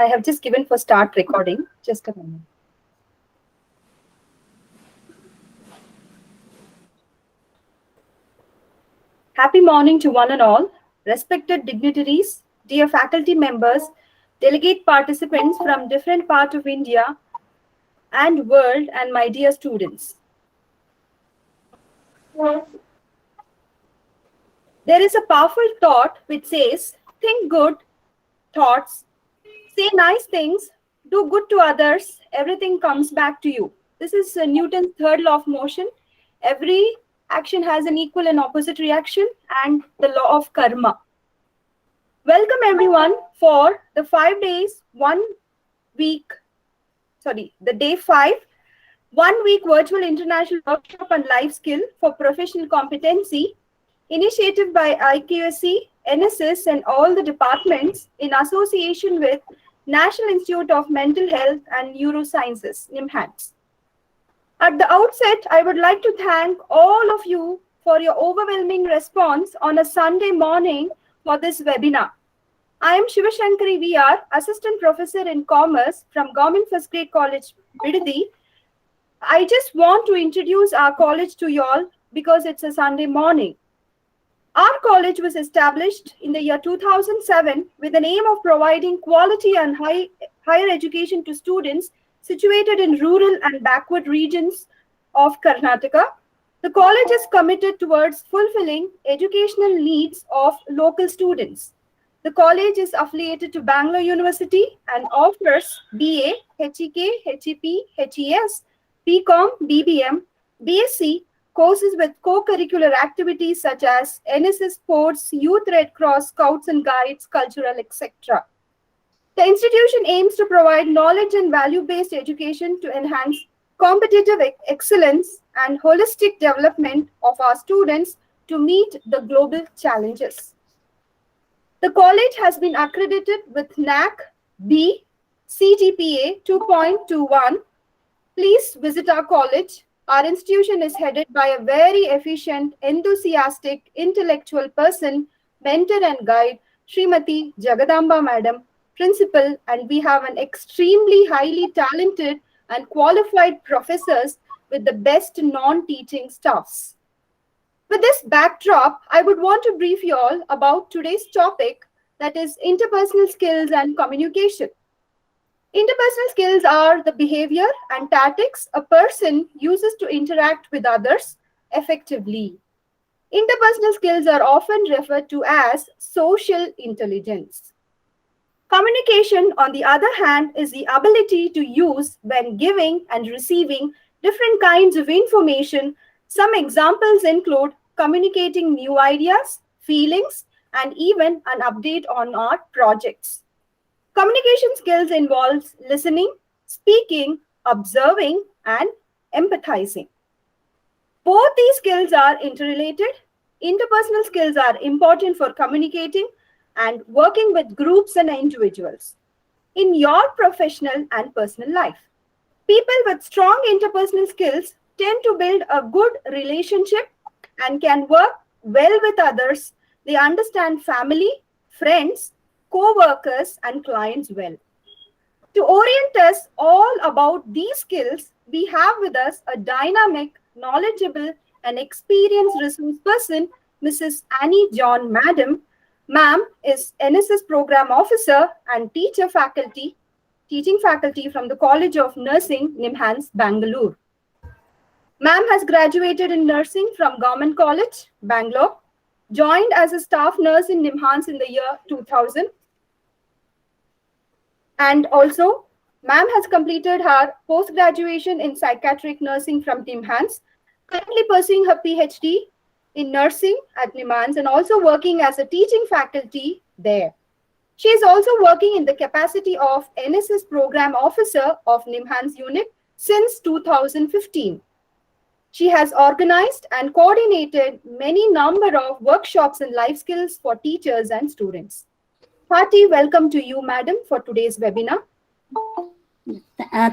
I have just given for start recording. Just a moment. Happy morning to one and all, respected dignitaries, dear faculty members, delegate participants from different parts of India and world, and my dear students. There is a powerful thought which says, think good thoughts, say nice things, do good to others, everything comes back to you. This is Newton's third law of motion. Every action has an equal and opposite reaction, and the law of karma. Welcome everyone for the 5 days, 1 week, the day 5, 1 week virtual international workshop on life skill for professional competency, initiative by IQSC, NSS and all the departments in association with National Institute of Mental Health and Neurosciences, NIMHANS. At the outset, I would like to thank all of you for your overwhelming response on a Sunday morning for this webinar. I am Shivashankari VR, Assistant Professor in Commerce from Government First Grade College, Vidadi. I just want to introduce our college to you all because it's a Sunday morning. Our college was established in the year 2007 with the aim of providing quality and higher education to students situated in rural and backward regions of Karnataka. The college is committed towards fulfilling educational needs of local students. The college is affiliated to Bangalore University and offers BA, HEK, HEP, HES, BCom, BBM, BSc, courses with co-curricular activities such as NSS Sports, Youth Red Cross, Scouts and Guides, Cultural, etc. The institution aims to provide knowledge and value-based education to enhance competitive excellence and holistic development of our students to meet the global challenges. The college has been accredited with NAC B CGPA 2.21. Please visit our college. Our institution is headed by a very efficient, enthusiastic, intellectual person, mentor and guide, Srimati Jagadamba Madam, Principal, and we have an extremely highly talented and qualified professors with the best non-teaching staffs. With this backdrop, I would want to brief you all about today's topic, that is interpersonal skills and communication. Interpersonal skills are the behavior and tactics a person uses to interact with others effectively. Interpersonal skills are often referred to as social intelligence. Communication, on the other hand, is the ability to use when giving and receiving different kinds of information. Some examples include communicating new ideas, feelings, and even an update on our projects. Communication skills involves listening, speaking, observing, and empathizing. Both these skills are interrelated. Interpersonal skills are important for communicating and working with groups and individuals in your professional and personal life. People with strong interpersonal skills tend to build a good relationship and can work well with others. They understand family, friends, co-workers and clients well. To orient us all about these skills, we have with us a dynamic, knowledgeable and experienced resource person, Mrs. Annie John Madam. Ma'am is NSS Program Officer and teaching faculty from the College of Nursing, NIMHANS, Bangalore. Ma'am has graduated in nursing from Government College, Bangalore, joined as a staff nurse in NIMHANS in the year 2000. And also, ma'am has completed her post-graduation in psychiatric nursing from NIMHANS, currently pursuing her PhD in nursing at NIMHANS and also working as a teaching faculty there. She is also working in the capacity of NSS Program Officer of NIMHANS unit since 2015. She has organized and coordinated many number of workshops in life skills for teachers and students. Hearty welcome to you, Madam, for today's webinar.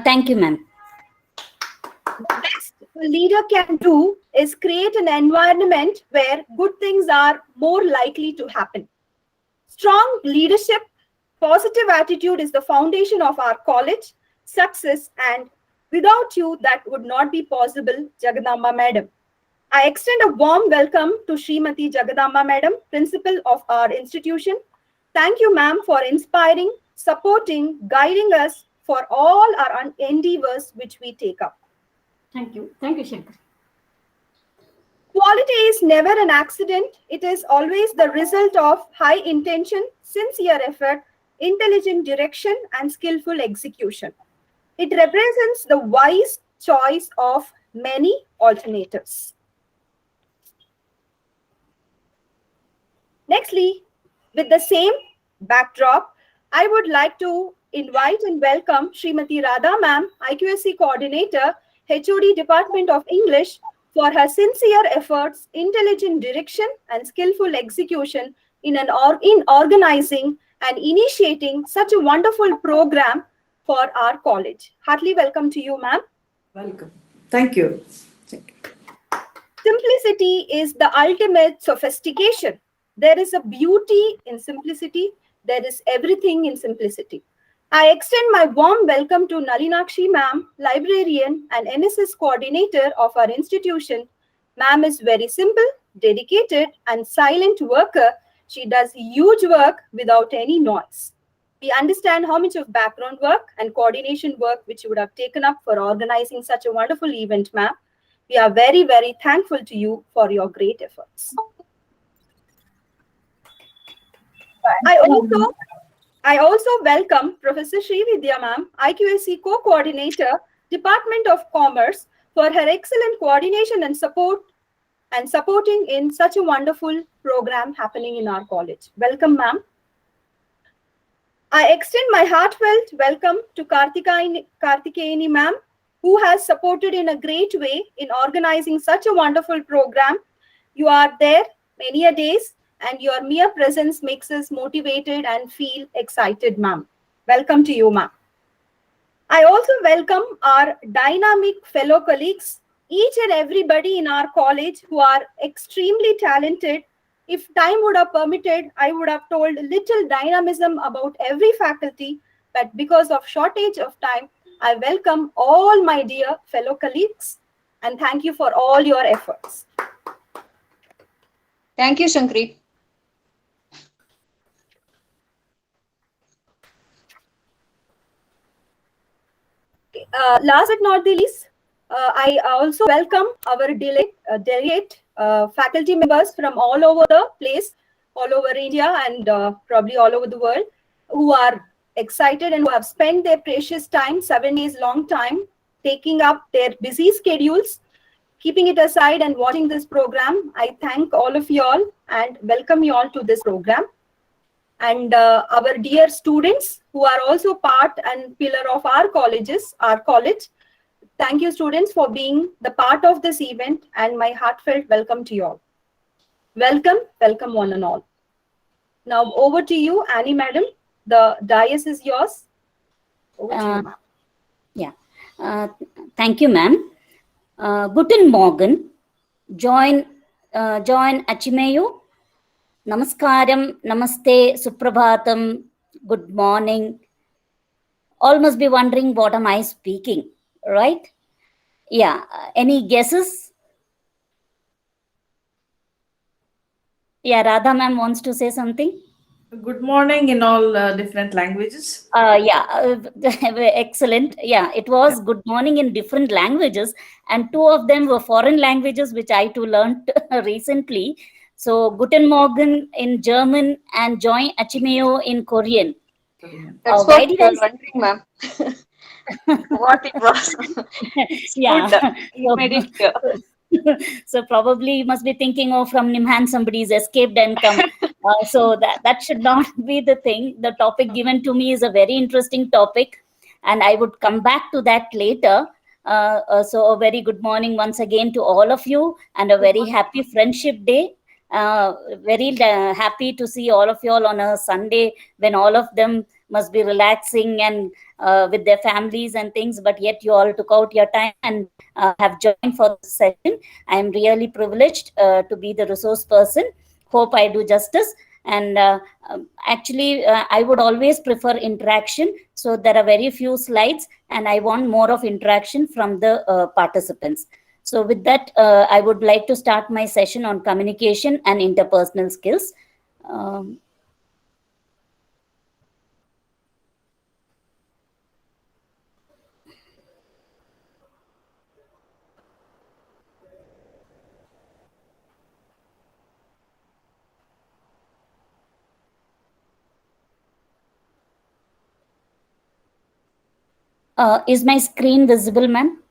Thank you, ma'am. The best a leader can do is create an environment where good things are more likely to happen. Strong leadership Positive attitude is the foundation of our college success, and without you, that would not be possible, Jagadamba Madam. I extend a warm welcome to Srimati Jagadamba Madam, Principal of our institution. Thank you, ma'am, for inspiring, supporting, guiding us for all our endeavors which we take up. Thank you. Thank you, Shankar. Quality is never an accident. It is always the result of high intention, sincere effort, intelligent direction, and skillful execution. It represents the wise choice of many alternatives. Nextly, with the same backdrop, I would like to invite and welcome Srimati Radha Ma'am, IQSC Coordinator, HOD Department of English, for her sincere efforts, intelligent direction, and skillful execution in organizing and initiating such a wonderful program for our college. Heartily welcome to you, ma'am. Welcome. Thank you. Simplicity is the ultimate sophistication. There is a beauty in simplicity. There is everything in simplicity. I extend my warm welcome to Nalinakshi ma'am, librarian and NSS coordinator of our institution. Ma'am is very simple, dedicated and silent worker. She does huge work without any noise. We understand how much of background work and coordination work which you would have taken up for organizing such a wonderful event, ma'am. We are very, very thankful to you for your great efforts. I also welcome Professor Srividya ma'am, IQSC co-coordinator, Department of Commerce, for her excellent coordination and supporting in such a wonderful program happening in our college. Welcome, ma'am. I extend my heartfelt welcome to Karthikayani ma'am, who has supported in a great way in organizing such a wonderful program. You are there many a days, and your mere presence makes us motivated and feel excited, ma'am. Welcome to you, ma'am. I also welcome our dynamic fellow colleagues, each and everybody in our college who are extremely talented. If time would have permitted, I would have told little dynamism about every faculty, but because of shortage of time, I welcome all my dear fellow colleagues and thank you for all your efforts. Thank you, Shankari. Last but not the least, I also welcome our delegate faculty members from all over the place, all over India and probably all over the world, who are excited and who have spent their precious time, 7 days long time, taking up their busy schedules, keeping it aside and watching this program. I thank all of you all and welcome you all to this program. And our dear students who are also part and pillar of our college. Thank you, students, for being the part of this event, and my heartfelt welcome to you all. Welcome, welcome one and all. Now over to you, Annie Madam. The dais is yours. Over to you, ma'am. Yeah. Thank you, ma'am. Guten Morgen. Join Achimeyu. Namaskaram, Namaste, Suprabhatam, good morning. All must be wondering what am I speaking, right? Yeah, any guesses? Yeah, Radha ma'am wants to say something. Good morning in all different languages. Excellent. Yeah, it was good morning in different languages, and 2 of them were foreign languages, which I too learned recently. So, Guten Morgen in German and Join Achimeo in Korean. That's what we were wondering, ma'am. What it was. Yeah. Good. You made it clear. So probably you must be thinking, oh, from Nimhan somebody's escaped and come. So that should not be the thing. The topic given to me is a very interesting topic, and I would come back to that later. So a very good morning once again to all of you, and a very happy Friendship Day. Very happy to see all of you all on a Sunday when all of them must be relaxing and with their families and things, but yet you all took out your time and have joined for the session. I am really privileged to be the resource person. Hope I do justice. And actually, I would always prefer interaction. So there are very few slides, and I want more of interaction from the participants. So with that, I would like to start my session on communication and interpersonal skills. Um, is my screen visible, ma'am?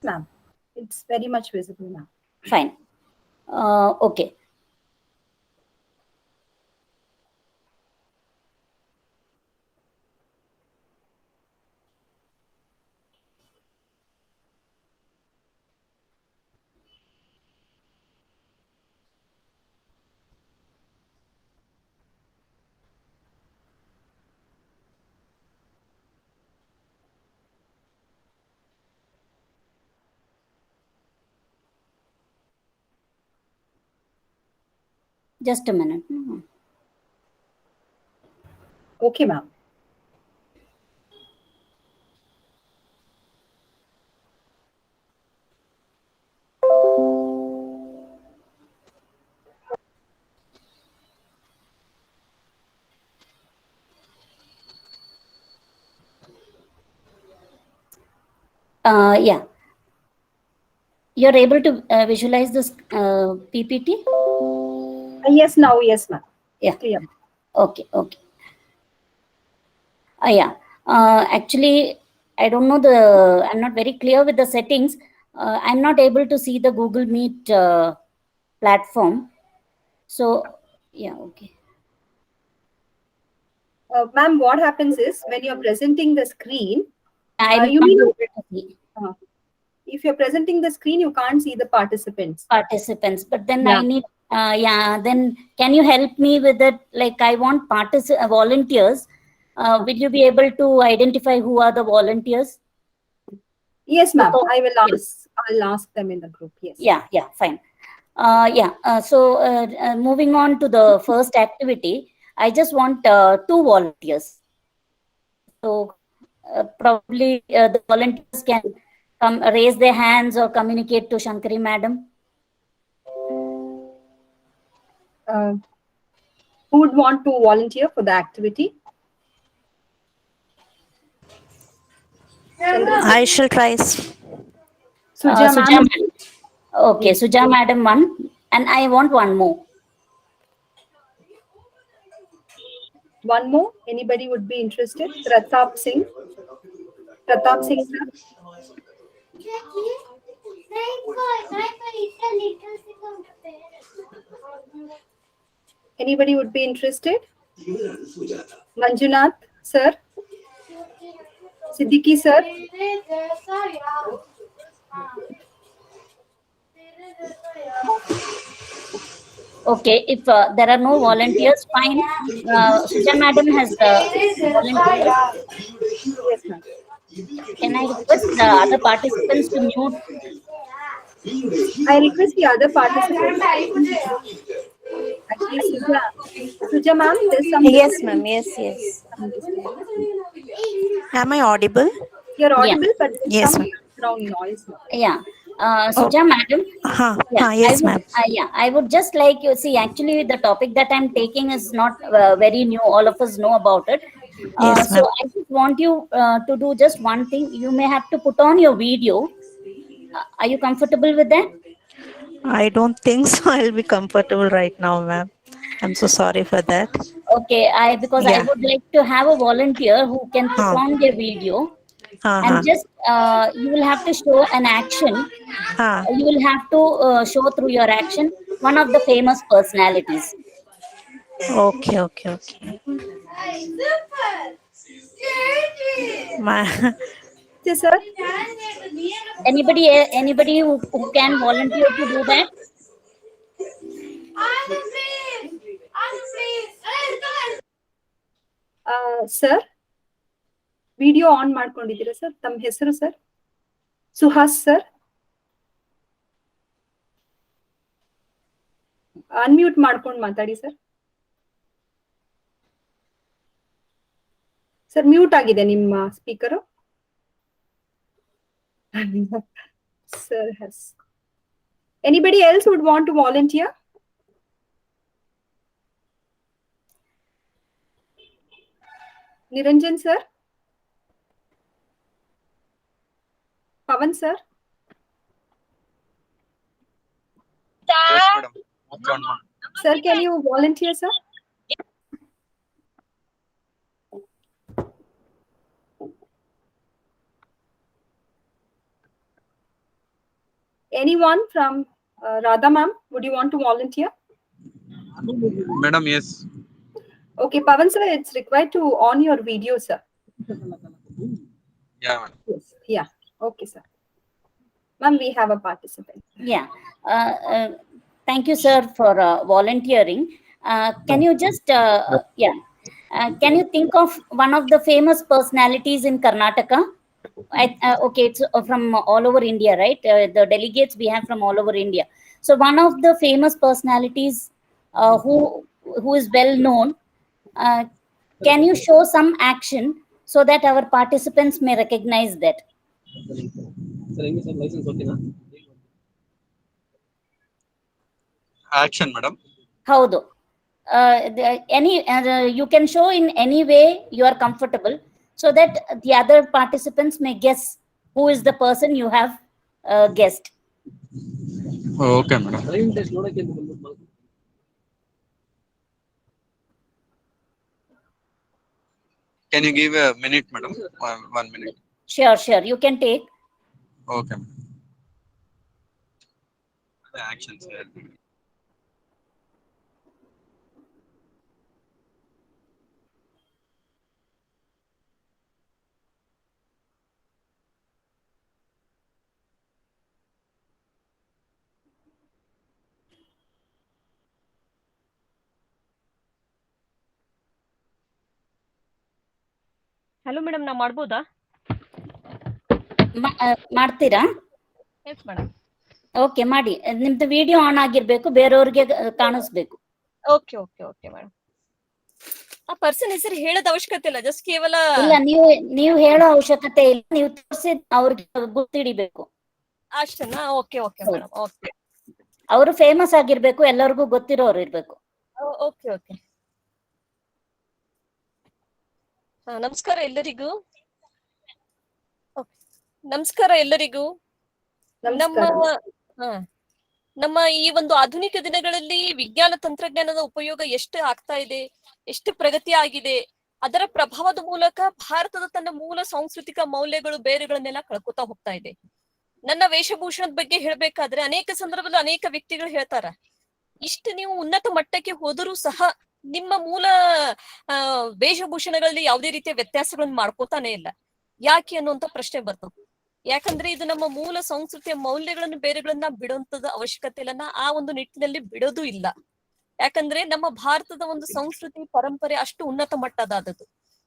Ma'am, it's very much visible, ma'am. Fine. Okay. Just a minute. Okay, ma'am. Yeah. You're able to visualize this PPT? Yes, now, yes, ma'am. Yeah. Clear. Okay. Okay. Yeah. Actually, I don't know I'm not very clear with the settings. I'm not able to see the Google Meet platform. So, yeah, okay. Ma'am, what happens is when you're presenting the screen, I'm you not may able not, to see if you're presenting the screen, you can't see the participants. participants, but then Yeah. I need, then can you help me with it? Like, I want volunteers. Will you be able to identify who are the volunteers? Yes, ma'am. So, I will yeah. ask. I'll ask them in the group. Yes. Yeah, fine. So moving on to the first activity, I just want two volunteers. So probably the volunteers can come raise their hands or communicate to Shankari madam. Who would want to volunteer for the activity? I shall try. Suja Suja ma'am. madam. Okay, Yes. Suja madam one, and I want one more. One more. Anybody would be interested? Pratap Singh. Pratap Singh, sir. Anybody would be interested? Manjunath, sir. Siddiqui, sir. Okay, if there are no volunteers, fine. Suja madam has volunteered. Yes, ma'am. Can I request the other participants to mute? I request the other participants. Actually, Suja ma'am, there's some Yes, disturbance ma'am. Yes. from this side. Am I audible? You're Yeah, audible, but there's Yes, some ma'am. background noise. yeah. Oh, Suja madam. Yeah, yes, ma'am. I would just like you see. Actually, the topic that I'm taking is not very new. All of us know about it. Yes, So ma'am. I just want you to do just one thing. You may have to put on your video. Are you comfortable with that? I don't think so. I'll be comfortable right now, ma'am. I'm so sorry for that. Okay, because I Yeah. would like to have a volunteer who can put Huh. on their video, and Huh. just you will have to show an action. Huh. You will have to show through your action one of the famous personalities. Okay. My, Yes, sir. Anybody who can volunteer to do that? Sir, video on ಮಾಡ್ಕೊಂಡಿದ್ದೀರಾ sir? ತಮ್ಮ ಹೆಸರು sir? Suhas sir, unmute ಮಾಡ್ಕೊಂಡು ಮಾತಾಡಿ sir. Sir mute ಆಗಿದೆ ನಿಮ್ಮ speaker. Sir has. Anybody else would want to volunteer? Niranjan sir? Pavan sir? Yes, madam. Okay, madam. Sir, can you volunteer, sir? Anyone from Radha ma'am, would you want to volunteer? Madam, yes. Okay, Pavan sir, it's required to on your video, sir. Yeah, madam. Yes. Yeah. Okay, sir. Ma'am, we have a participant. Yeah. Thank you, sir, for volunteering. Can you just, can you think of one of the famous personalities in Karnataka? Okay, it's from all over India, right? The delegates we have from all over India. So one of the famous personalities who is well known, can you show some action so that our participants may recognize that? Action, madam. Howdo. You can show in any way you are comfortable so that the other participants may guess who is the person you have guessed. Okay, madam. Can you give a minute, madam? 1 minute. Sure, you can take. Okay, madam. The actions. Hello madam, ನಾ ಮಾಡ್ಬೋದಾ? ಮಾಡ್ತೀರಾ? Yes madam. Okay, ಮಾಡಿ. ನಿಮ್ದು video on ಆಗಿರ್ಬೇಕು, ಬೇರೆಯವ್ರಿಗೆ ಕಾಣಿಸ್ಬೇಕು. Okay okay okay madam. ಆ person ಹೆಸರು ಹೇಳೋದ ಅವಶ್ಯಕತೆ ಇಲ್ಲ, ಜಸ್ಟ್ ಕೇವಲ ಇಲ್ಲ, ನೀವು ಹೇಳೋ ಅವಶ್ಯಕತೆ ಇಲ್ಲ, ನೀವು ತೋರಿಸಿ ಅವ್ರಿಗೆ ಗೊತ್ತಿಡಿಬೇಕು ಅಷ್ಟೇನಾ? Okay okay madam. ಓಕೆ, ಅವರು ಫೇಮಸ್ ಆಗಿರ್ಬೇಕು, ಎಲ್ಲರಿಗೂ ಗೊತ್ತಿರೋರು ಇರ್ಬೇಕು. Okay okay. ನಮಸ್ಕಾರ ಎಲ್ಲರಿಗೂ. ನಮಸ್ಕಾರ ಎಲ್ಲರಿಗೂ. ನಮ್ಮ ಈ ಒಂದು ಆಧುನಿಕ ದಿನಗಳಲ್ಲಿ ವಿಜ್ಞಾನ ತಂತ್ರಜ್ಞಾನದ ಉಪಯೋಗ ಎಷ್ಟು ಆಗ್ತಾ ಇದೆ, ಎಷ್ಟು ಪ್ರಗತಿ ಆಗಿದೆ, ಅದರ ಪ್ರಭಾವದ ಮೂಲಕ ಭಾರತದ ತನ್ನ ಮೂಲ ಸಾಂಸ್ಕೃತಿಕ ಮೌಲ್ಯಗಳು ಬೇರೆಗಳನ್ನೆಲ್ಲ ಕಳ್ಕೊತಾ ಹೋಗ್ತಾ ಇದೆ. ನನ್ನ ವೇಷಭೂಷಣದ ಬಗ್ಗೆ ಹೇಳ್ಬೇಕಾದ್ರೆ ಅನೇಕ ಸಂದರ್ಭದಲ್ಲಿ ಅನೇಕ ವ್ಯಕ್ತಿಗಳು ಹೇಳ್ತಾರ, ಇಷ್ಟು ನೀವು ಉನ್ನತ ಮಟ್ಟಕ್ಕೆ ಹೋದರೂ ಸಹ ನಿಮ್ಮ ಮೂಲ ವೇಷಭೂಷಣಗಳಲ್ಲಿ ಯಾವುದೇ ರೀತಿಯ ವ್ಯತ್ಯಾಸಗಳನ್ನ ಮಾಡ್ಕೋತಾನೆ ಇಲ್ಲ. ಯಾಕೆ ಅನ್ನುವಂತ ಪ್ರಶ್ನೆ ಬರ್ತದೆ. ಯಾಕಂದ್ರೆ ಇದು ನಮ್ಮ ಮೂಲ ಸಂಸ್ಕೃತಿಯ ಮೌಲ್ಯಗಳನ್ನು ಬೇರೆಗಳನ್ನ ಬಿಡುವಂತದ ಅವಶ್ಯಕತೆ ಇಲ್ಲ, ಆ ಒಂದು ನಿಟ್ಟಿನಲ್ಲಿ ಬಿಡೋದು ಇಲ್ಲ. ಯಾಕಂದ್ರೆ ನಮ್ಮ ಭಾರತದ ಒಂದು ಸಂಸ್ಕೃತಿ ಪರಂಪರೆ ಅಷ್ಟು ಉನ್ನತ ಮಟ್ಟದಾದದ್ದು.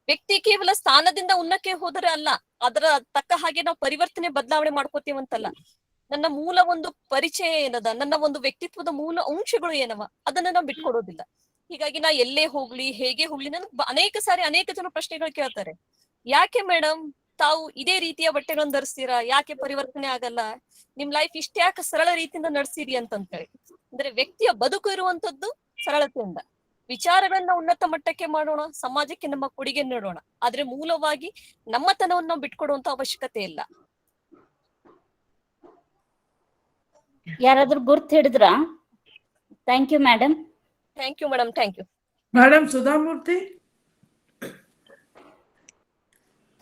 ವ್ಯಕ್ತಿ ಕೇವಲ ಸ್ಥಾನದಿಂದ ಉನ್ನಕ್ಕೆ ಹೋದರೆ ಅಲ್ಲ, ಅದರ ತಕ್ಕ ಹಾಗೆ ನಾವು ಪರಿವರ್ತನೆ ಬದಲಾವಣೆ ಮಾಡ್ಕೋತೀವಂತಲ್ಲ. ನನ್ನ ಮೂಲ ಒಂದು ಪರಿಚಯ ಏನದ, ನನ್ನ ಒಂದು ವ್ಯಕ್ತಿತ್ವದ ಮೂಲ ಅಂಶಗಳು ಏನವ, ಅದನ್ನ ನಾವು ಬಿಟ್ಕೊಡೋದಿಲ್ಲ. ಹೀಗಾಗಿ ನಾ ಎಲ್ಲೇ ಹೋಗ್ಲಿ, ಹೇಗೆ ಹೋಗ್ಲಿ, ನನ್ಗೆ ಅನೇಕ ಸಾರಿ ಅನೇಕ ಜನ ಪ್ರಶ್ನೆಗಳು ಕೇಳ್ತಾರೆ, ಯಾಕೆ ಮೇಡಮ್ ತಾವು ಇದೇ ರೀತಿಯ ಬಟ್ಟೆಗಳನ್ನ ಧರಿಸ್ತೀರಾ, ಯಾಕೆ ಪರಿವರ್ತನೆ ಆಗಲ್ಲ, ನಿಮ್ ಲೈಫ್ ಇಷ್ಟ ಯಾಕೆ ಸರಳ ರೀತಿಯಿಂದ ನಡೆಸಿರಿ ಅಂತಂತೇಳಿ. ಅಂದ್ರೆ ವ್ಯಕ್ತಿಯ ಬದುಕು ಇರುವಂತದ್ದು ಸರಳತೆಯಿಂದ. ವಿಚಾರಗಳನ್ನ ಉನ್ನತ ಮಟ್ಟಕ್ಕೆ ಮಾಡೋಣ, ಸಮಾಜಕ್ಕೆ ನಮ್ಮ ಕೊಡುಗೆ ನೀಡೋಣ, ಆದ್ರೆ ಮೂಲವಾಗಿ ನಮ್ಮತನವನ್ನು ನಾವು ಬಿಟ್ಕೊಡುವಂತ ಅವಶ್ಯಕತೆ ಇಲ್ಲ. ಯಾರಾದ್ರೂ ಗುರ್ತು ಹಿಡಿದ್ರಾ? Thank you madam. Thank you madam. Thank you madam. Sudha Murthy.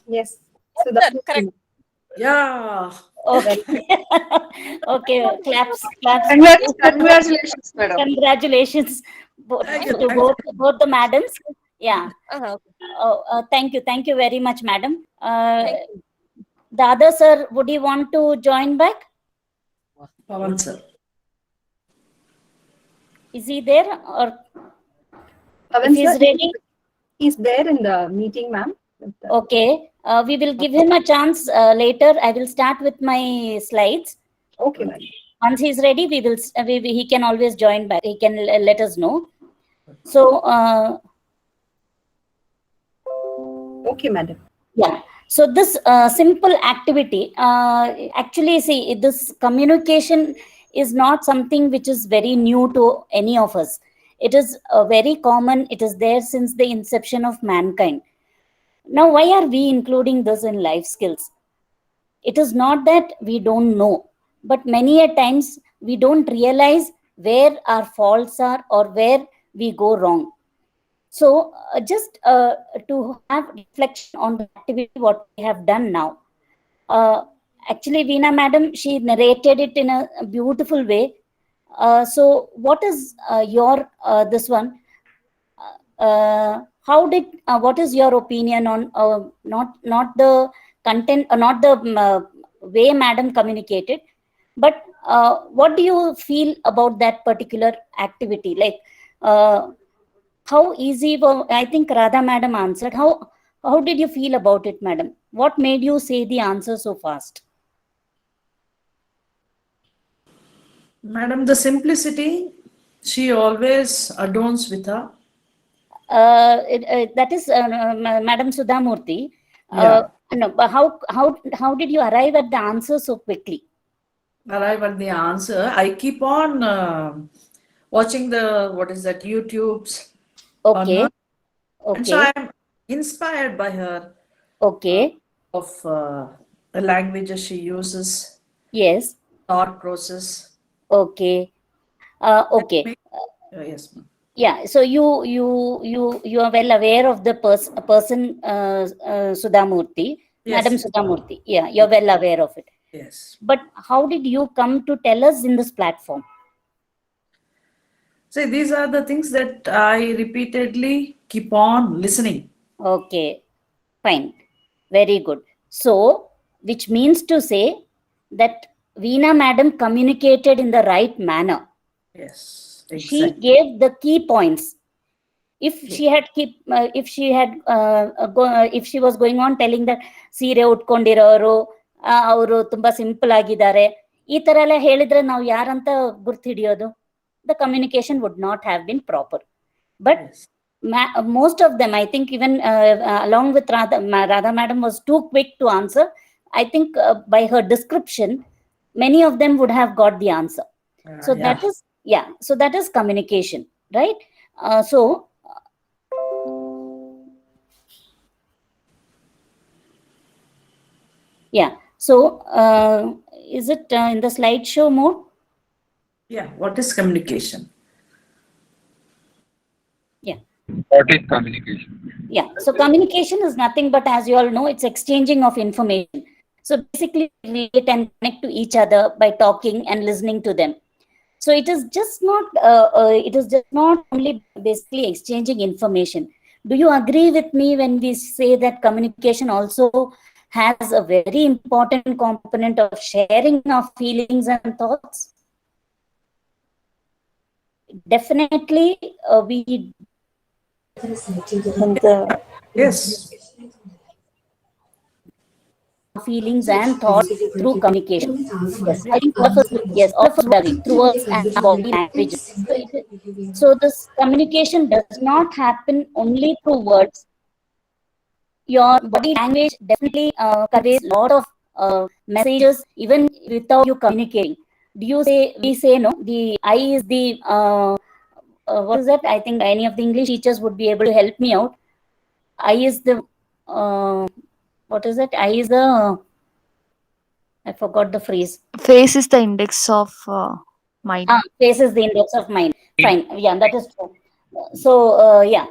Yes. Correct. Yeah. Okay. Okay. Claps. Congratulations, madam. Congratulations to both the madams. Yeah. Thank you very much, madam. The other sir, would you want to join back? Pavan sir. Is he there or Pavan if he's sir, ready? He's there in the meeting, ma'am. Okay. We will give him a chance later. I will start with my slides. Okay, ma'am. Once he's ready, he can always join back. He can let us know. So Okay, madam. Yeah. So this simple activity, actually, see, this communication is not something which is very new to any of us. It is very common. It is there since the inception of mankind. Now, why are we including this in life skills? It is not that we don't know, but many a times we don't realize where our faults are or where we go wrong. So, just to have reflection on the activity what we have done now. Actually, Veena madam, she narrated it in a beautiful way. So, what is your this one? How did what is your opinion on not the content, not the way madam communicated, but what do you feel about that particular activity? Like, how easy? I think Radha madam answered. How did you feel about it, madam? What made you say the answer so fast? Madam, the simplicity she always adorns with her. That is Madam Sudhamurthy. Yeah. No, but how did you arrive at the answer so quickly? Arrive at the answer. I keep on watching the what is that YouTube's on Okay, her, and so okay, I am inspired by her okay. of the languages she uses, Yes, thought process. okay, That okay. makes, yes, ma'am. Yeah. So you are well aware of the person Sudhamurthy, Madam Yes, Sudhamurthy. Yeah, you're well aware of it. yes. But how did you come to tell us in this platform? See, these are the things that I repeatedly keep on listening. Okay, fine. Very good. So, which means to say that Veena madam communicated in the right manner. Yes, She exactly. gave the key points. If Yes. she had if she was going on telling that ಸೀರೆ ಉಟ್ಕೊಂಡಿರೋರು ಅವರು ತುಂಬಾ simple ಆಗಿದ್ದಾರೆ, ಈ ತರ ಎಲ್ಲ ಹೇಳಿದ್ರೆ ನಾವು ಯಾರಂತ ಗುರ್ತು ಹಿಡಿಯೋದು? The communication would not have been proper. But Yes. most of them, I think, even along with Radha madam was too quick to answer. I think by her description, many of them would have got the answer. So that Yeah. is, yeah. So that is communication, right? So yeah. So is it in the slideshow mode? Yeah. What is communication? Yeah. What is communication? Yeah. So communication is nothing but, as you all know, it's exchanging of information. So basically, relate and connect to each other by talking and listening to them. So it is just not only basically exchanging information. Do you agree with me when we say that communication also has a very important component of sharing our feelings and thoughts? Definitely, we And the Yes. feelings and thoughts through communication. Yes, I think all of us, yes, all of us would agree through words and body languages. So this communication does not happen only through words. Your body language definitely conveys a lot of messages even without you communicating. We say no, the eye is the what is that? I think any of the English teachers would be able to help me out. Eye is the what is it? Eye is the I forgot the phrase. Face is the index of mind. Face is the index of mind. Fine. Yeah, that is true. So, yeah.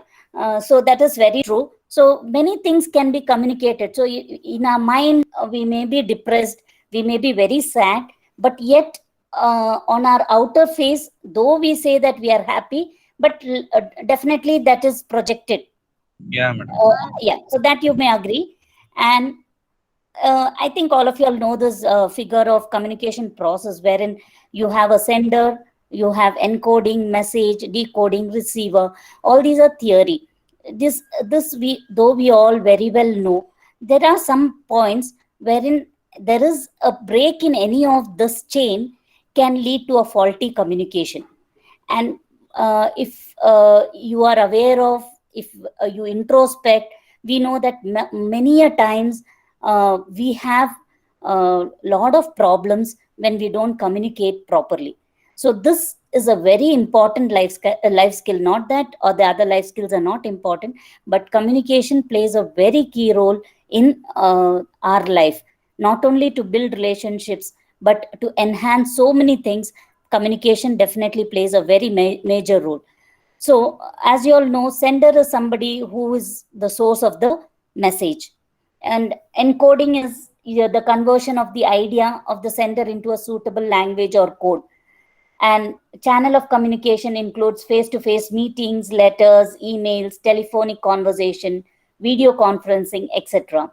So that is very true. So many things can be communicated. So in our mind, we may be depressed, we may be very sad, but yet on our outer face, though we say that we are happy, but definitely that is projected. Yeah, madam. Yeah, so that you may agree. And I think all of you all know this figure of communication process wherein you have a sender, you have encoding, message, decoding, receiver. All these are theory. This though we all very well know, there are some points wherein there is a break in any of this chain can lead to a faulty communication. And if you are aware of, if you introspect, we know that many a times we have a lot of problems when we don't communicate properly. So this is a very important life skill. Not that or the other life skills are not important, but communication plays a very key role in our life, not only to build relationships but to enhance so many things. Communication definitely plays a very major role. So as you all know, sender is somebody who is the source of the message, and encoding is the conversion of the idea of the sender into a suitable language or code. And channel of communication includes face-to-face meetings, letters, emails, telephonic conversation, video conferencing, etc.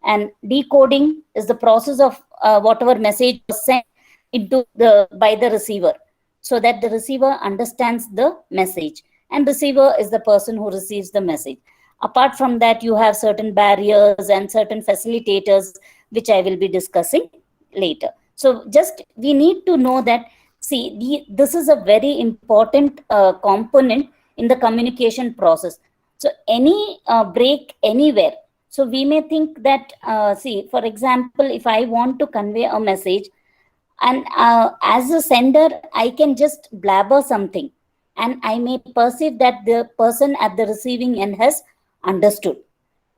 And decoding is the process of whatever message was sent into the by the receiver, so that the receiver understands the message, and receiver is the person who receives the message. Apart from that, you have certain barriers and certain facilitators, which I will be discussing later. So just we need to know that, see, this is a very important component in the communication process. So any break anywhere. So we may think that, see, for example, if I want to convey a message, and as a sender, I can just blabber something, and I may perceive that the person at the receiving end has understood.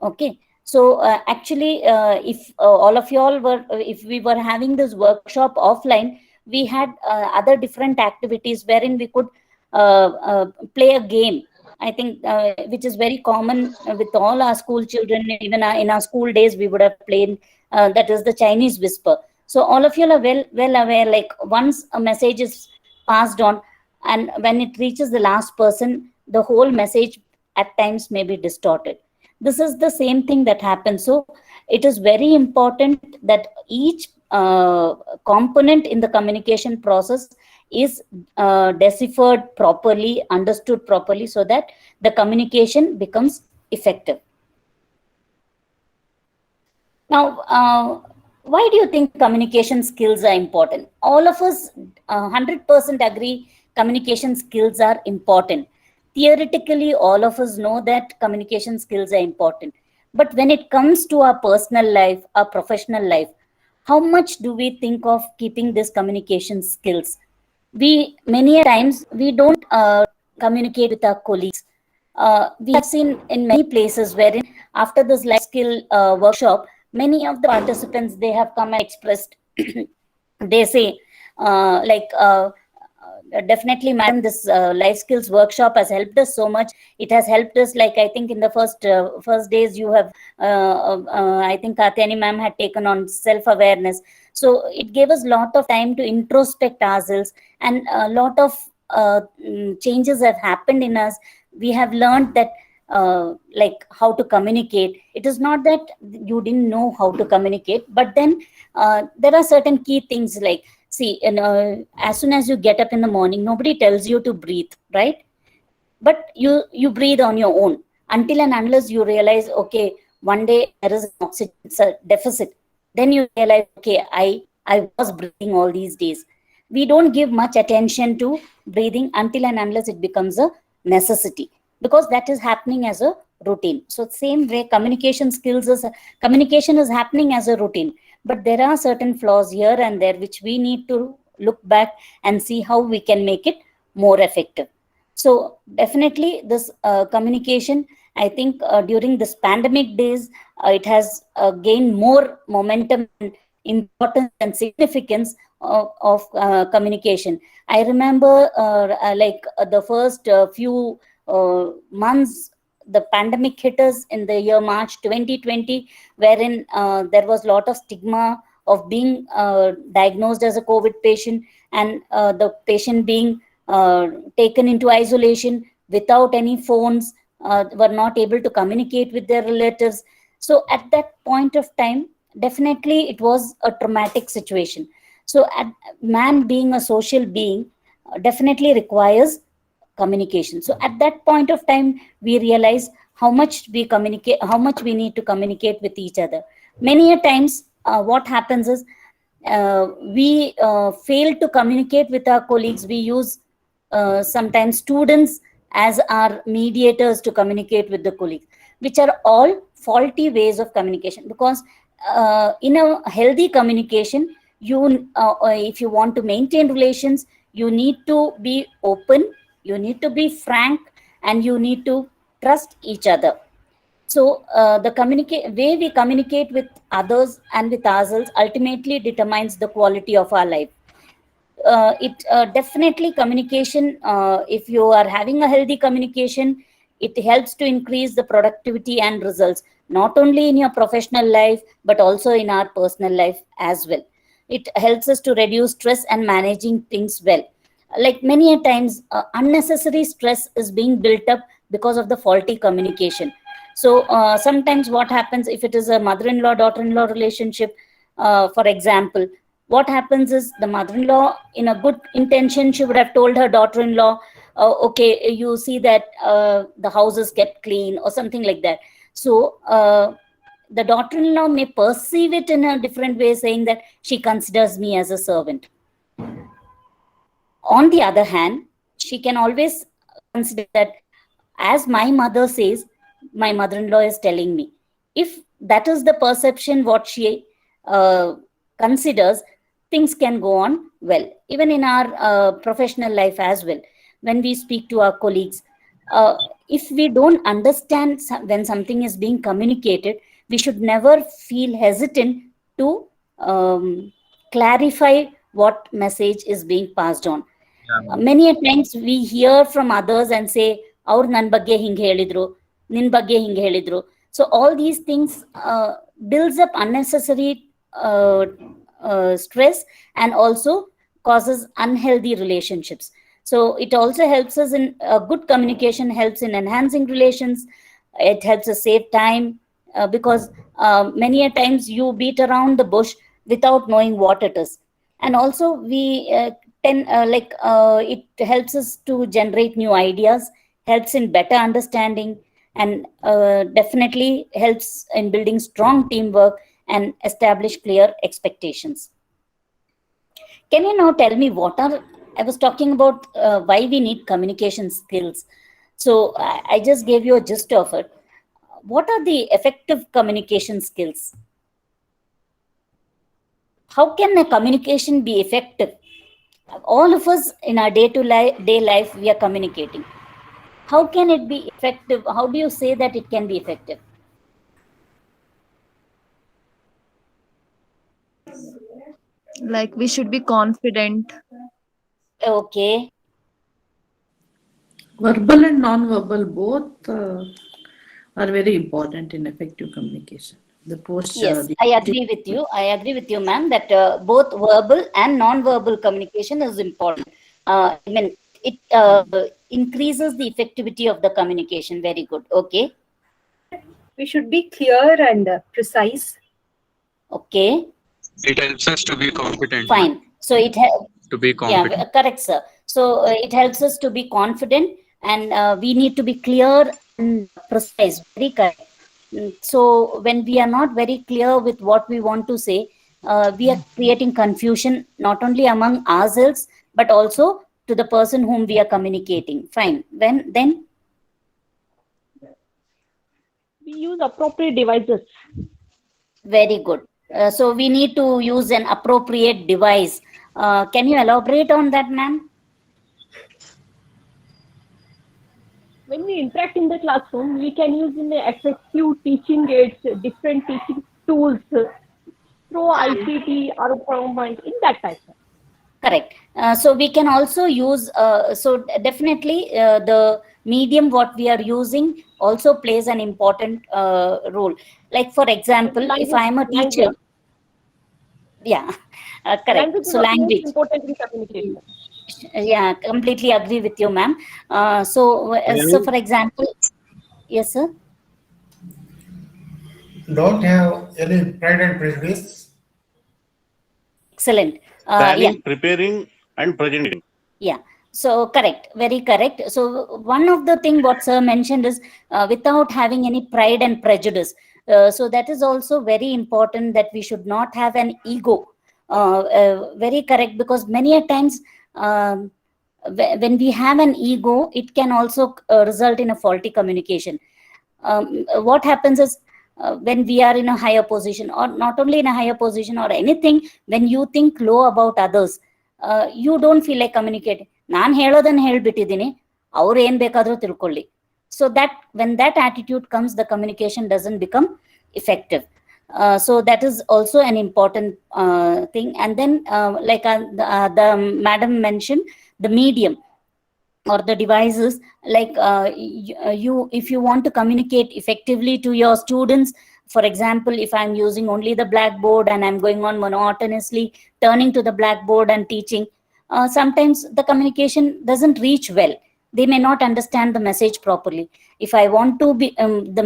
Okay. So actually, if all of you all were, if we were having this workshop offline, we had other different activities wherein we could play a game. I think which is very common with all our school children. Even in our school days, we would have played that is the Chinese whisper. So all of you are well aware. Like once a message is passed on, and when it reaches the last person, the whole message at times may be distorted. This is the same thing that happens. So it is very important that each component in the communication process is deciphered properly, understood properly, so that the communication becomes effective. Now, why do you think communication skills are important? All of us 100% agree communication skills are important. Theoretically, all of us know that communication skills are important. But when it comes to our personal life, our professional life, how much do we think of keeping these communication skills? We many times we don't communicate with our colleagues. We have seen in many places wherein after this life skill workshop, many of the participants, they have come and expressed they say definitely madam, this life skills workshop has helped us so much. It has helped us, like I think in the first days you have I think Katyani ma'am had taken on self awareness. So it gave us a lot of time to introspect ourselves, and a lot of changes have happened in us. We have learned that like how to communicate. It is not that you didn't know how to communicate, but then there are certain key things, like, see, as soon as you get up in the morning, nobody tells you to breathe, right? But you breathe on your own until and unless you realize, okay, one day there is an oxygen deficit. Then you realize, okay, I was breathing all these days. We don't give much attention to breathing until and unless it becomes a necessity, because that is happening as a routine. So same way, communication is happening as a routine, but there are certain flaws here and there which we need to look back and see how we can make it more effective. So definitely this communication, I think during this pandemic days, it has gained more momentum and importance and significance of communication. I remember the first few months, the pandemic hit us in the year March 2020, wherein there was a lot of stigma of being diagnosed as a COVID patient, and the patient being taken into isolation without any phones, were not able to communicate with their relatives. So at that point of time, definitely it was a traumatic situation. So man being a social being definitely requires communication. So at that point of time, we realize how much we need to communicate with each other. Many a times, what happens is we fail to communicate with our colleagues. We use sometimes students as our mediators to communicate with the colleagues, which are all faulty ways of communication, because in a healthy communication, if you want to maintain relations, you need to be open, you need to be frank, and you need to trust each other. So the way we communicate with others and with ourselves ultimately determines the quality of our life. It definitely communication, if you are having a healthy communication, it helps to increase the productivity and results, not only in your professional life, but also in our personal life as well. It helps us to reduce stress and managing things well. Like many a times, unnecessary stress is being built up because of the faulty communication. So sometimes what happens, if it is a mother-in-law daughter-in-law relationship, for example, what happens is the mother-in-law, in a good intention, she would have told her daughter-in-law, okay, you see that the house is kept clean or something like that. So the daughter-in-law may perceive it in a different way, saying that she considers me as a servant. On the other hand, she can always consider that, as my mother says, my mother-in-law is telling me. If that is the perception what she considers, things can go on well. Even in our professional life as well, when we speak to our colleagues, if we don't understand when something is being communicated, we should never feel hesitant to clarify what message is being passed on. Many a times we hear from others and say, ಅವ್ರು ನನ್ನ ಬಗ್ಗೆ ಹಿಂಗೆ ಹೇಳಿದ್ರು, ನಿನ್ ಬಗ್ಗೆ ಹಿಂಗೆ ಹೇಳಿದ್ರು. So all these things builds up unnecessary stress, and also causes unhealthy relationships. So it also helps us in good communication, helps in enhancing relations. It helps us save time, because many a times you beat around the bush without knowing what it is. And also we it helps us to generate new ideas, helps in better understanding, and definitely helps in building strong teamwork and establish clear expectations. Can you now tell me I was talking about why we need communication skills. So I just gave you a gist of it. What are the effective communication skills? How can a communication be effective? All of us in our day life, we are communicating. How can it be effective? How do you say that it can be effective? Like we should be confident. Okay. Verbal and non-verbal both are very important in effective communication. The posture. Yes, I agree with you. I agree with you, ma'am, that both verbal and non-verbal communication is important. I mean, it increases the effectivity of the communication. Very good. Okay. We should be clear and precise. Okay. It helps us to be competent. Fine. So it to be competent. Yeah, correct, sir. So it helps us to be confident, and we need to be clear and precise. Very correct. So when we are not very clear with what we want to say, we are creating confusion not only among ourselves but also to the person whom we are communicating. Fine. Then we use appropriate devices. Very good. So we need to use an appropriate device. Can you elaborate on that, ma'am? When we interact in the classroom, we can use in effective teaching aids, different teaching tools through ICT or PowerPoint, in that type. Correct. So we can also use, so definitely the medium what we are using also plays an important role. Like for example, if I am a teacher. Yeah, correct. So language. Important in communication. Yeah, completely agree with you, ma'am. So for example, yes, sir. Don't have any pride and prejudice. Excellent. Planning, preparing, and presenting. Yeah. So correct, very correct. So one of the thing what sir mentioned is without having any pride and prejudice. So that is also very important, that we should not have an ego. Very correct, because many a times when we have an ego, it can also result in a faulty communication. What happens is when we are in a higher position, or not only in a higher position or anything, when you think low about others, you don't feel like communicating. ನಾನು ಹೇಳೋದನ್ನ ಹೇಳ್ಬಿಟ್ಟಿದ್ದೀನಿ, ಅವ್ರು ಏನ್ ಬೇಕಾದ್ರೂ ತಿಳ್ಕೊಳ್ಳಿ. So that when that attitude comes, the communication doesn't become effective. So that is also an important thing. And then like the madam mentioned, the medium or the devices, like you if you want to communicate effectively to your students, for example, if I'm using only the blackboard and I'm going on monotonously turning to the blackboard and teaching, sometimes the communication doesn't reach well. They may not understand the message properly. If I want to be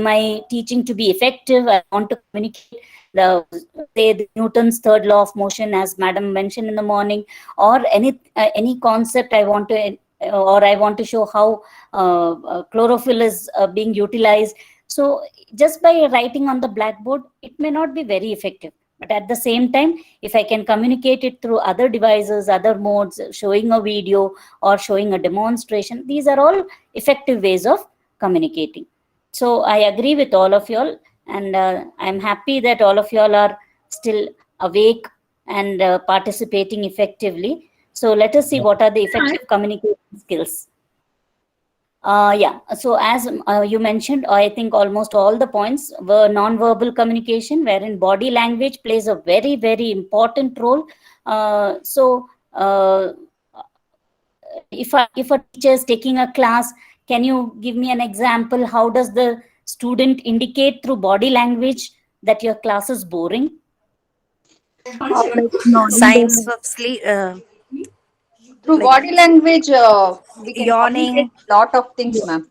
my teaching to be effective, I want to communicate the say the Newton's third law of motion, as madam mentioned in the morning, or any concept I want to, or I want to show how chlorophyll is being utilized. So just by writing on the blackboard, it may not be very effective. But at the same time, if I can communicate it through other devices, other modes, showing a video or showing a demonstration, these are all effective ways of communicating. So I agree with all of y'all, and I'm happy that all of y'all are still awake and participating effectively. So let us see what are the effective communication skills. Yeah, so as you mentioned, I think almost all the points were non-verbal communication, wherein body language plays a very, very important role. So if a teacher is taking a class, can you give me an example? How does the student indicate through body language that your class is boring? Like nodding Signs their of sleep, Through like body language, we can yawning. communicate lot of things, ma'am.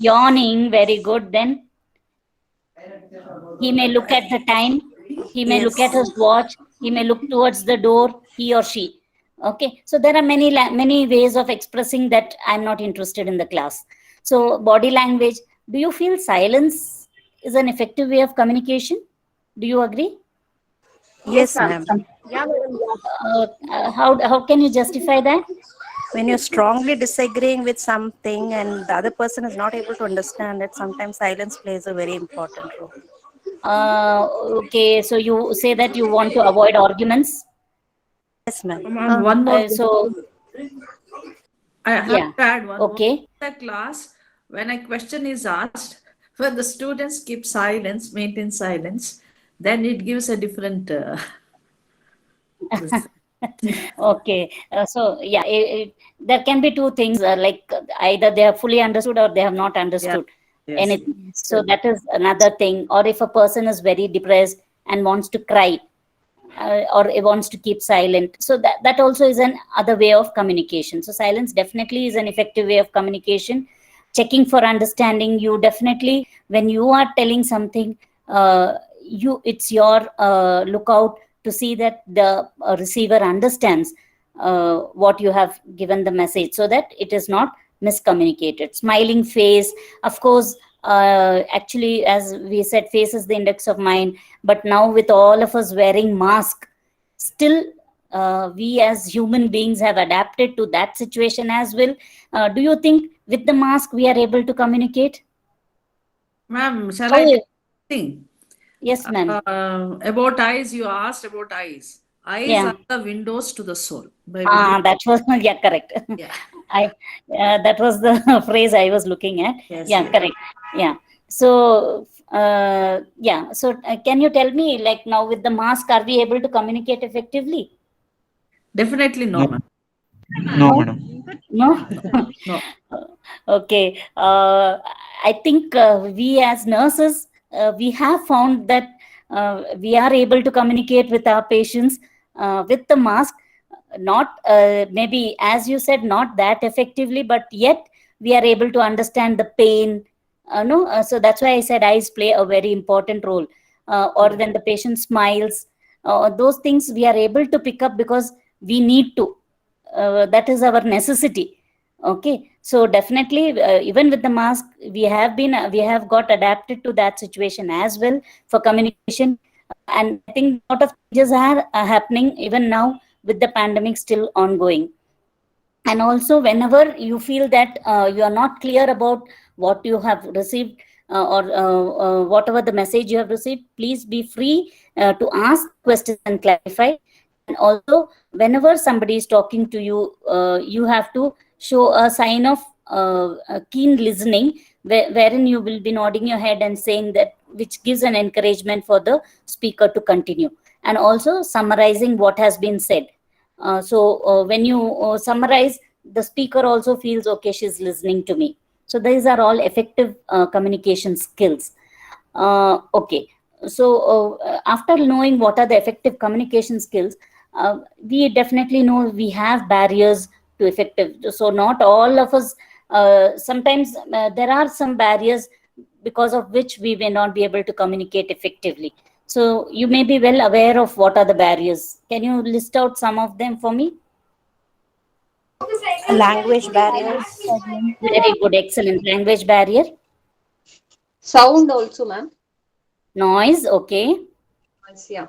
Yawning, very good. Then he may look at the time, he may look at Yes. his watch, he may look towards the door, he or she. Okay, so there are many ways of expressing that I'm not interested in the class. So body language. Do you feel silence is an effective way of communication? Do you agree? Yes, ma'am. Yeah, madam. How can you justify that? When you're strongly disagreeing with something and the other person is not able to understand it, sometimes silence plays a very important role. uh, okay, so you say that you want to avoid arguments. Yes, ma'am. Ma'am, one more. So I have yeah, to add one more. okay. In the class, when a question is asked, when the students keep silence, maintain silence, then it gives a different. Okay, so yeah, there can be two things, like either they have fully understood or they have not understood anything. So that is another thing. Or if a person is very depressed and wants to cry, or wants to keep silent, so that also is an other way of communication. So silence definitely is an effective way of communication. Checking for understanding, you definitely, when you are telling something, it's your lookout to see that the receiver understands what you have given the message, so that it is not miscommunicated. Smiling face, of course. Actually, as we said, face is the index of mind, but now with all of us wearing mask, still we as human beings have adapted to that situation as well. Do you think with the mask we are able to communicate? Ma'am, shall I think? Yes, ma'am. About eyes, you asked about eyes. Eyes Yeah. are the windows to the soul. That was yeah, correct. Yeah. That was the phrase I was looking at. Yes, Yeah, yes. correct. Yeah. So yeah. So can you tell me, like, now with the mask, are we able to communicate effectively? Definitely no, ma'am. No, madam. No. No. Okay. I think we as nurses, we have found that we are able to communicate with our patients with the mask. Not maybe, as you said, not that effectively, but yet we are able to understand the pain. No, so that's why I said eyes play a very important role. Or when the patient smiles, those things we are able to pick up because we need to. That is our necessity. Okay, so definitely, even with the mask, we have got adapted to that situation as well for communication. And I think a lot of changes are happening even now with the pandemic still ongoing. And also, whenever you feel that you are not clear about what you have received, or whatever the message you have received, please be free to ask questions and clarify. And also, whenever somebody is talking to you, you have to show a sign of keen listening, wherein you will be nodding your head and saying that, which gives an encouragement for the speaker to continue. And also summarizing what has been said. So when you summarize, the speaker also feels, okay, she's listening to me. So these are all effective communication skills. Okay. So after knowing what are the effective communication skills, we definitely know we have barriers to effective. So not all of us, sometimes there are some barriers because of which we may not be able to communicate effectively. So you may be well aware of what are the barriers. Can you list out some of them for me? Language barriers. Problem. Very good, excellent. Language barrier. Sound also, ma'am. Noise, okay. Yeah.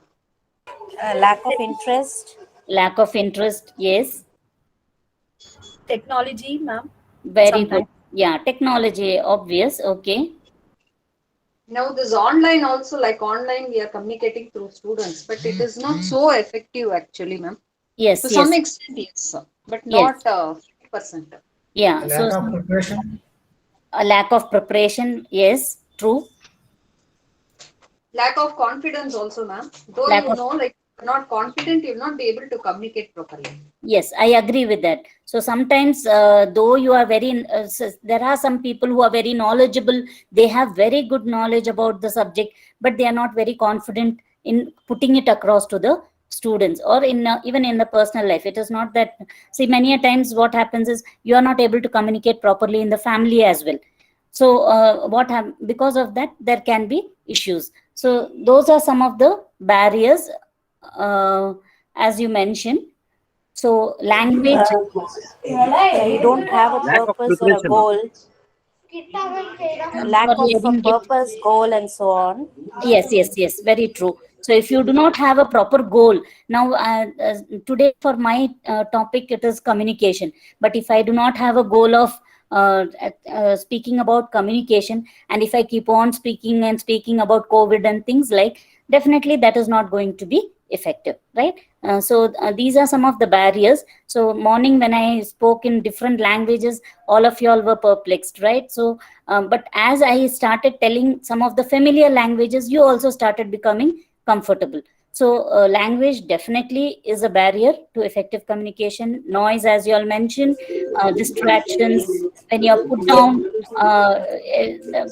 Lack of interest. Lack of interest, yes. Technology, ma'am. Very good. Sometimes. Yeah, technology, obvious, okay. Now this online also, like online we are communicating through students, but it is not so effective actually, ma'am. Yes, To some yes, extent, yes, but yes. not 50%. Yeah, A so lack of preparation. a lack of preparation, yes, true. Lack of confidence also, ma'am. Though Lack you of know, like you're not confident, you'll not be able to communicate properly. Yes, I agree with that. So sometimes, though you are very, there are some people who are very knowledgeable, they have very good knowledge about the subject, but they are not very confident in putting it across to the students, or in even in the personal life. It is not that, see, many a times what happens is you are not able to communicate properly in the family as well. So because of that, there can be issues. So those are some of the barriers, as you mentioned. So language, You don't have a Lack of purpose or a preparation. goal. Lack sorry, of I a didn't get. purpose, goal, and so on. Yes, yes, yes, very true. So if you do not have a proper goal, now today for my topic, it is communication. But if I do not have a goal of speaking about communication, and if I keep on speaking and speaking about COVID and things like, definitely that is not going to be effective, right? So these are some of the barriers. So morning when I spoke in different languages, all of you all were perplexed, right? So but as I started telling some of the familiar languages, you also started becoming comfortable. So language definitely is a barrier to effective communication. Noise, as you all mentioned, distractions, when you're put down.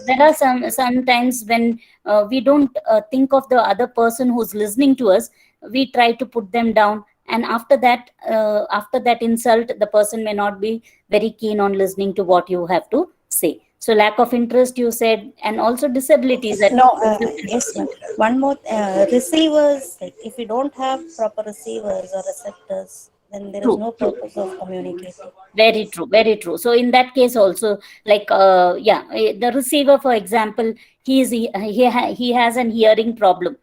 There are sometimes when we don't think of the other person who's listening to us, we try to put them down, and after that insult, the person may not be very keen on listening to what you have to say. So lack of interest, you said, and also disabilities. That No, yes, ma'am. One more, receivers. Like if you don't have proper receivers or receptors, then there is true, no true. purpose of communicating. Very true, very true. So in that case also, like the receiver, for example, he has an hearing problem.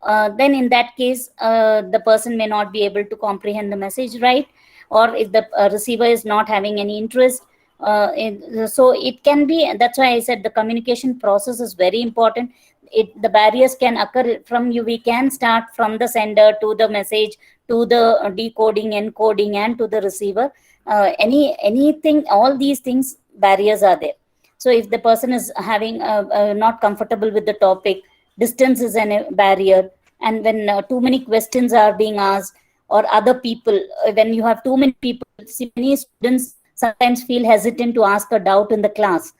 Then in that case, the person may not be able to comprehend the message, right? Or if the receiver is not having any interest, so it can be. That's why I said the communication process is very important. The barriers can occur from you. We can start from the sender to the message, to the decoding, encoding, and to the receiver. Anything, all these things, barriers are there. So if the person is having not comfortable with the topic, distance is a barrier. And when too many questions are being asked, or other people, when you have too many people, see, many students sometimes feel hesitant to ask a doubt in the class,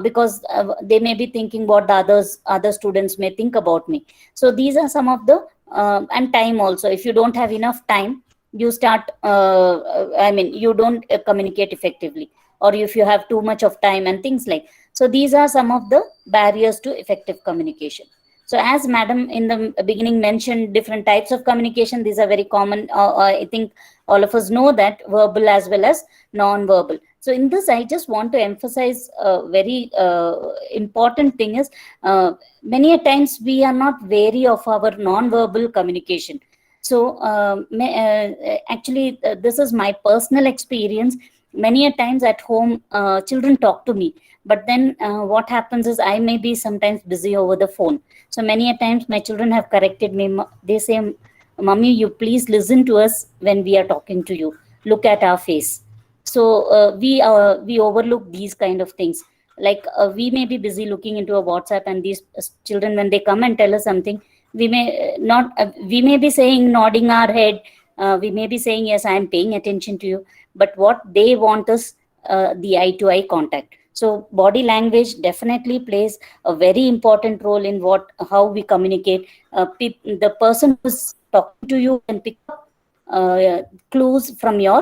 because they may be thinking what the other students may think about me. So these are some of the and time also. If you don't have enough time, you start you don't communicate effectively, or if you have too much of time and things like. So these are some of the barriers to effective communication. So as madam in the beginning mentioned, different types of communication, these are very common. I think all of us know that, verbal as well as non-verbal. So in this, I just want to emphasize a very important thing is, many a times we are not wary of our non-verbal communication. So actually, this is my personal experience. Many a times at home, children talk to me, But then what happens is I may be sometimes busy over the phone. So many a times my children have corrected me. They say, "Mummy, you please listen to us when we are talking to you. Look at our face." So we overlook these kind of things. Like we may be busy looking into a WhatsApp, and these children, when they come and tell us something, we may we may be saying, nodding our head, we may be saying, yes, I am paying attention to you, but what they want is the eye to eye contact. So body language definitely plays a very important role in how we communicate. The person who's talking to you can pick up clues from your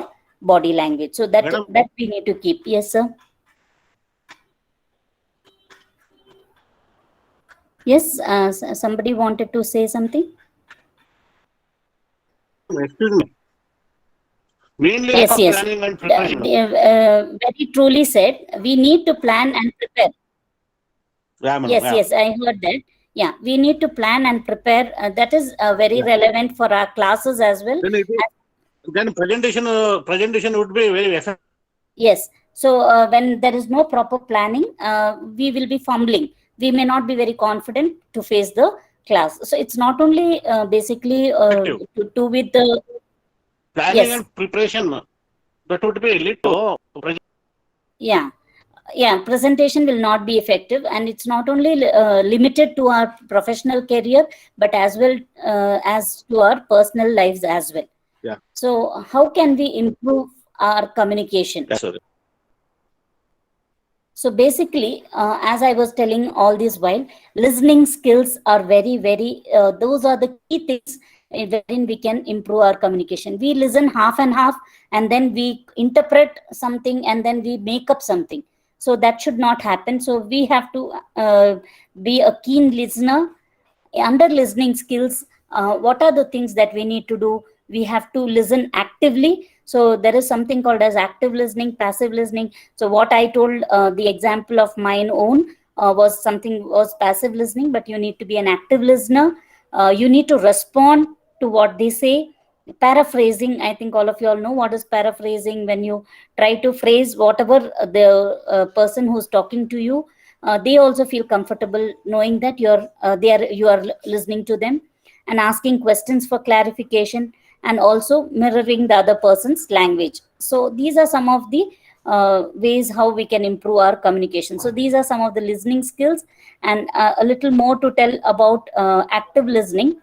body language. So that Madam, that we need to keep. Yes, sir. Yes, somebody wanted to say something. excuse me. Mainly lack Yes, of yes. planning and preparation. Very truly said. We need to plan and prepare. Yeah, madam. Yes, Yeah. yes, I heard that. Yeah, we need to plan and prepare. That is very relevant for our classes as well. Then presentation would be very effective. Yes. So when there is no proper planning, we will be fumbling. We may not be very confident to face the class. So it's not only basically to do with the Planning yes, and preparation. That would be lead to yeah, presentation will not be effective, and it's not only limited to our professional career, but as well as to our personal lives as well. Yeah. So how can we improve our communication? Yes, sir. So basically, as I was telling all this while, listening skills are very, very, those are the key things wherein we can improve our communication. We listen half and half, and then we interpret something, and then we make up something. So that should not happen. So we have to be a keen listener. Under listening skills, what are the things that we need to do? We have to listen actively. So there is something called as active listening, passive listening. So what I told, the example of mine own was passive listening, but you need to be an active listener. You need to respond to what they say. Paraphrasing, I think all of you all know what is paraphrasing. When you try to phrase whatever the person who's talking to you, they also feel comfortable knowing that you are listening to them, and asking questions for clarification, and also mirroring the other person's language. So these are some of the ways how we can improve our communication. So these are some of the listening skills, and a little more to tell about active listening.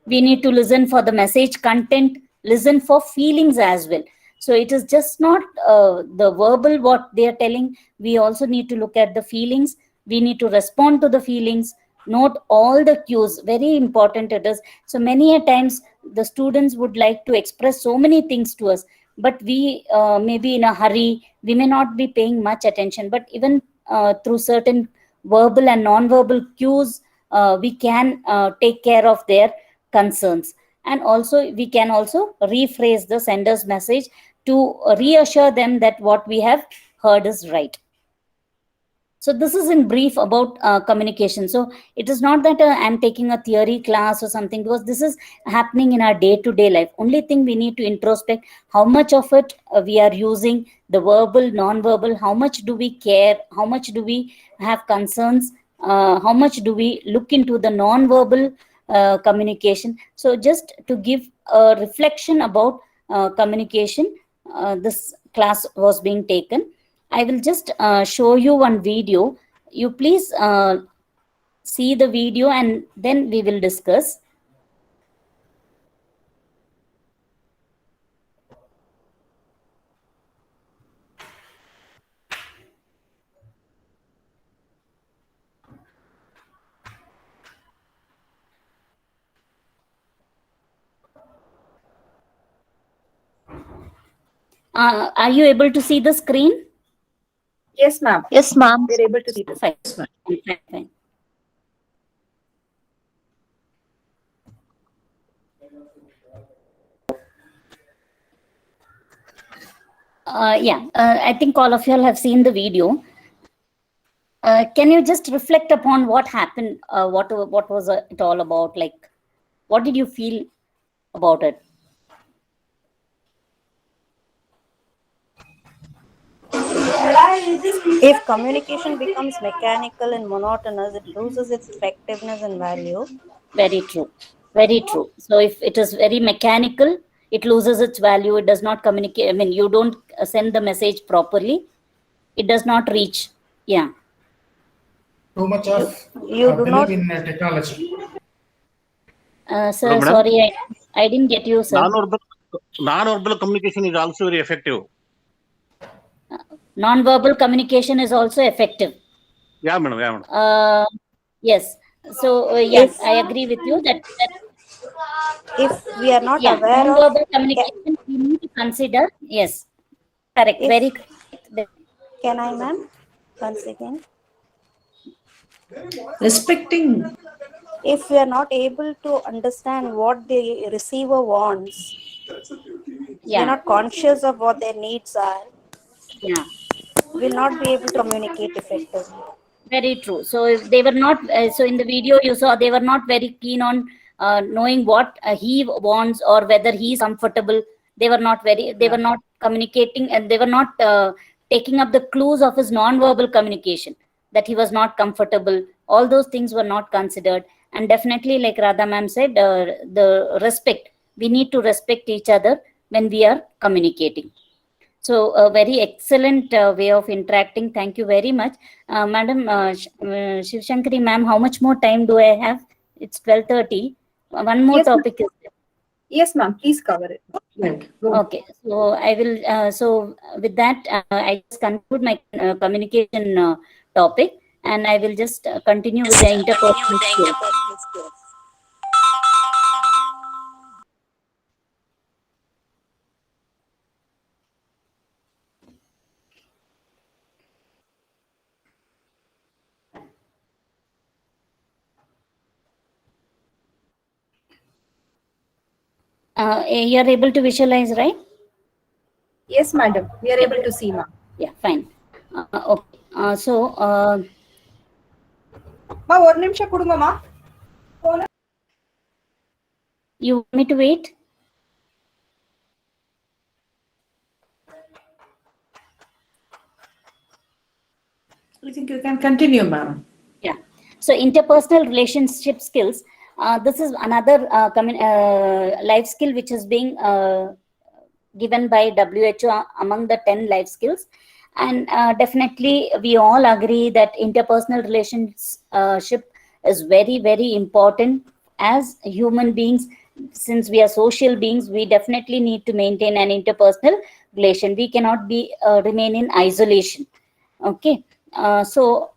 We need to listen for the message content, listen for feelings as well. So it is just not the verbal what they are telling. We also need to look at the feelings. We need to respond to the feelings, note all the cues. Very important it is. So many a times the students would like to express so many things to us, but we may be in a hurry, we may not be paying much attention. But even through certain verbal and non-verbal cues, we can take care of their concerns. And also we can also rephrase the sender's message to reassure them that what we have heard is right. So this is in brief about communication. So it is not that I'm taking a theory class or something, because this is happening in our day-to-day life. Only thing we need to introspect, how much of it we are using, the verbal, non-verbal, how much do we care, how much do we have concerns, how much do we look into the non-verbal communication. So just to give a reflection about communication, this class was being taken. I will just show you one video. You please see the video, and then we will discuss. Are you able to see the screen? Yes, ma'am. Yes, ma'am. We're able to see this. Fine. Fine. I think all of you all have seen the video. Can you just reflect upon what happened? What was it all about? Like, what did you feel about it? If communication becomes mechanical and monotonous, it loses its effectiveness and value. Very true. Very true. So if it is very mechanical, it loses its value. It does not communicate. I mean, you don't send the message properly. It does not reach. Yeah. Too much You, of you do belief not. in technology. Sir, Hello, madam. sorry, I didn't get you, sir. Non-verbal communication is also very effective. Non-verbal communication is also effective. Yeah, madam. Yeah, madam. Yes. So, yeah, If I agree with you that if we are not yeah, aware of, non-verbal communication we need to consider. Yes, correct. if Very correct. can I, ma'am, once again, Respecting. if we are not able to understand what the receiver wants, we are Yeah, not conscious of what their needs are, yeah. will not be able to communicate effectively. Very true. So if they were not. So in the video you saw, they were not very keen on knowing what he wants or whether he is comfortable. They were not very. They were not communicating, and they were not taking up the clues of his non-verbal communication, that he was not comfortable. All those things were not considered. And definitely, like Radha ma'am said, the respect. We need to respect each other when we are communicating. So a very excellent way of interacting. Thank you very much. Madam Shiv Shankari ma'am, how much more time do I have? It's 12:30. One more Yes, ma'am. topic is there. Yes, ma'am. Please cover it. Okay, so I will. So with that, I just conclude my communication topic, and I will just continue with the interpersonal skills. You're able to visualize, right? Yes, madam. We are able to see, ma'am. Yeah, fine. Okay. So Ma, ஒரு நிமிஷம் கொடுங்கம்மா. you want me to wait? I think you can continue, ma'am. Yeah. So interpersonal relationship skills. This is another life skill which is being given by WHO among the 10 life skills. And definitely we all agree that interpersonal relationship is very, very important as human beings. Since we are social beings, we definitely need to maintain an interpersonal relation. We cannot be remain in isolation. Okay. So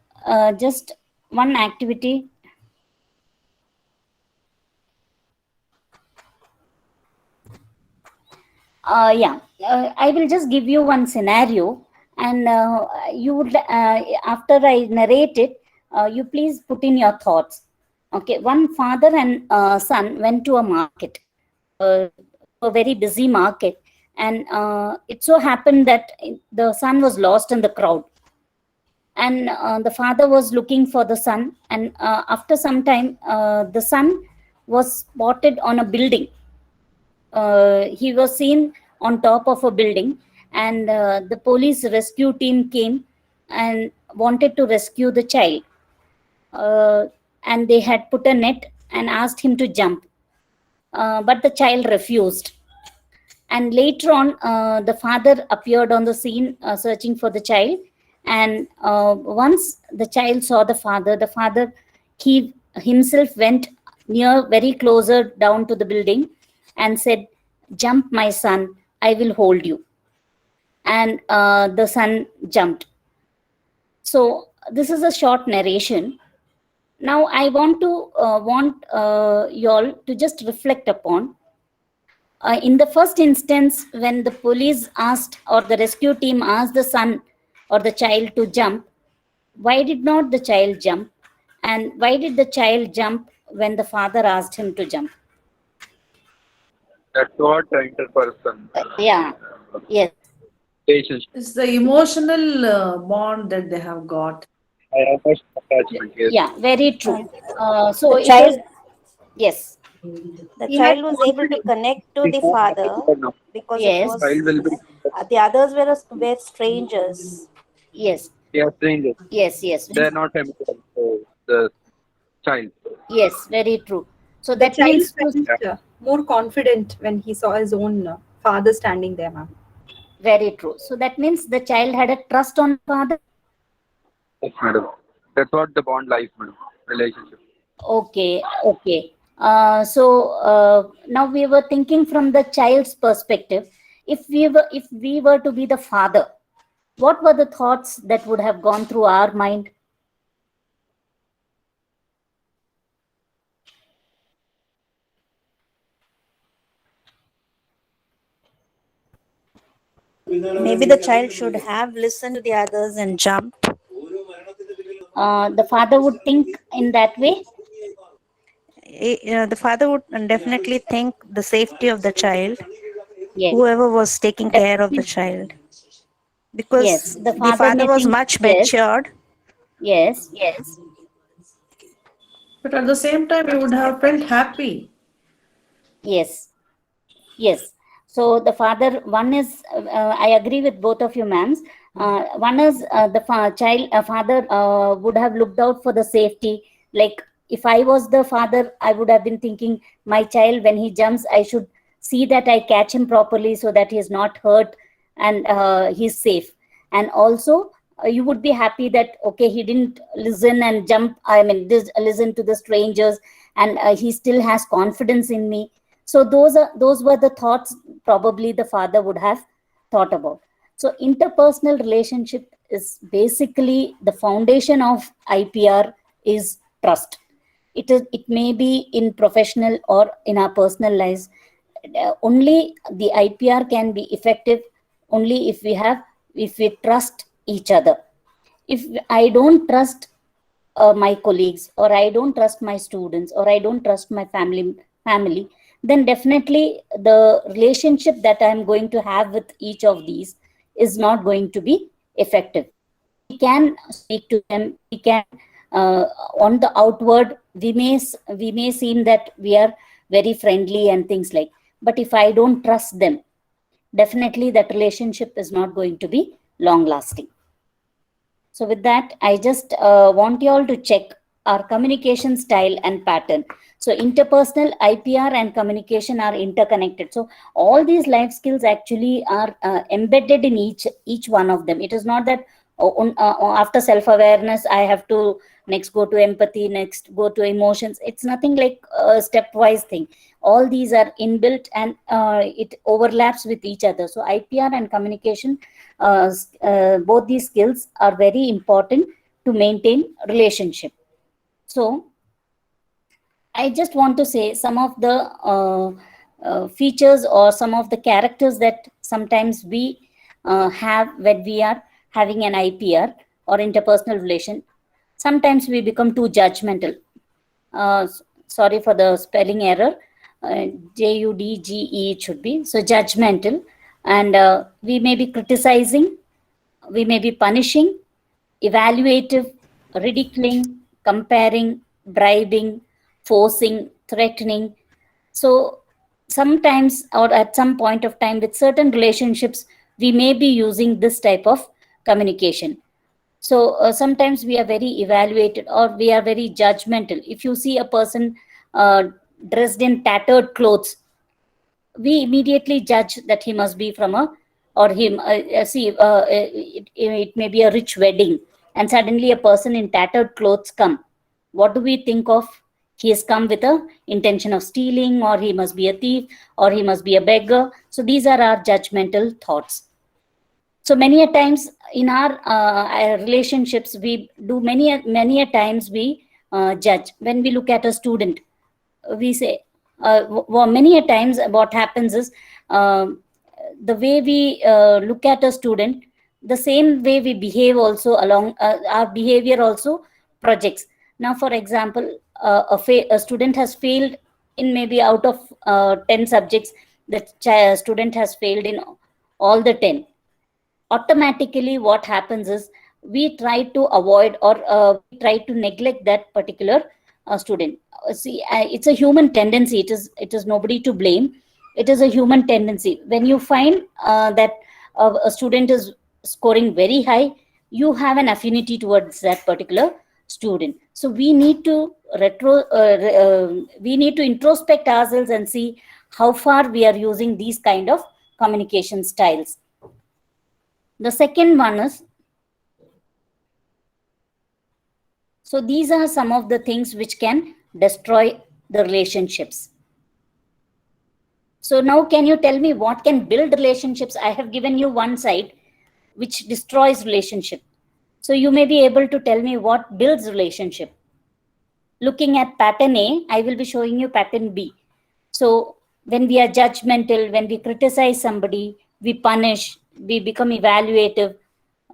just one activity. Yeah, I will just give you one scenario, and you would after I narrate it, you please put in your thoughts. Okay, one father and son went to a market, a very busy market, and it so happened that the son was lost in the crowd, and the father was looking for the son, and after some time, the son was spotted on a building. He was seen on top of a building, and the police rescue team came and wanted to rescue the child. And they had put a net and asked him to jump, but the child refused. And later on, the father appeared on the scene searching for the child. And once the child saw the father, he himself went near, very closer down to the building and said, "Jump, my son, I will hold you." And the son jumped. So this is a short narration. Now I want you all to just reflect upon. In the first instance, when the police asked or the rescue team asked the son or the child to jump, why did not the child jump? And why did the child jump when the father asked him to jump? That's what interperson. Yeah. Yes. Relationship. It's the emotional bond that they have got. Emotional attachment. Yes. Yeah, very true. So The it child, is, yes, the He had child was able to connect to the father because it yes, was Child will be. the others were strangers. Yes, They are strangers. yes, They are not familiar to the child. yes, very true. So The that child means to, Yeah. felt more confident when he saw his own father standing there, ma'am. very true. So that means the child had a trust on father. Yes, madam. That's what the bond life, madam. Relationship. Okay, okay. Now we were thinking from the child's perspective. If we were to be the father, what were the thoughts that would have gone through our mind? Maybe the child should have listened to the others and jumped. The father would think in that way. The father would definitely think the safety of the child, Yes, whoever was taking care of the definitely. child, Yes, because the the father father may was think. much Yes, matured. yes, But at the same time, you would have felt happy. yes. Yes. So the father, one is, I agree with both of you, ma'ams. One is father would have looked out for the safety. Like if I was the father, I would have been thinking, my child, when he jumps, I should see that I catch him properly so that he is not hurt and he's safe. And also, you would be happy that, okay, he didn't listen and jump, listen to the strangers, and he still has confidence in me. So those were the thoughts probably the father would have thought about. So interpersonal relationship is basically the foundation of IPR is trust. It may be in professional or in our personal lives. Only the IPR can be effective only if we trust each other. If I don't trust my colleagues, or I don't trust my students, or I don't trust my family, then definitely the relationship that I'm going to have with each of these is not going to be effective. We can speak to them, we can on the outward we may seem that we are very friendly and things like, but if I don't trust them, definitely that relationship is not going to be long lasting. So with that, I just want you all to check our communication style and pattern. So interpersonal, IPR, and communication are interconnected. So all these life skills actually are embedded in each one of them. It is not that after self-awareness, I have to next go to empathy, next go to emotions. It's nothing like a stepwise thing. All these are inbuilt and it overlaps with each other. So IPR and communication, both these skills are very important to maintain relationship. So I just want to say some of the features or some of the characters that sometimes we have when we are having an IPR or interpersonal relation. Sometimes we become too judgmental. Sorry for the spelling error. Judge it should be. So judgmental, and we may be criticizing, we may be punishing, evaluative, ridiculing, comparing, bribing, forcing, threatening. So sometimes or at some point of time with certain relationships, we may be using this type of communication. So sometimes we are very evaluated or we are very judgmental. If you see a person uh, dressed in tattered clothes, we immediately judge that he must be from a or him it may be a rich wedding, and suddenly a person in tattered clothes come. What do we think of? He has come with a intention of stealing, or he must be a thief, or he must be a beggar. So these are our judgmental thoughts. So many a times in our relationships, we do many a times we judge. When we look at a student, we say many a times what happens is, um, the way we look at a student, the same way we behave also along our behavior also projects. Now for example, a student has failed in maybe out of 10 subjects, the student has failed in all the 10. Automatically what happens is we try to avoid or we try to neglect that particular student. It's a human tendency. It is nobody to blame. It is a human tendency. When you find that a student is scoring very high, you have an affinity towards that particular student. So we need to we need to introspect ourselves and see how far we are using these kind of communication styles. The second one is, so these are some of the things which can destroy the relationships. So now can you tell me what can build relationships? I have given you one side which destroys relationship. So you may be able to tell me what builds relationship. Looking at pattern A, I will be showing you pattern B. So when we are judgmental, when we criticize somebody, we punish, we become evaluative,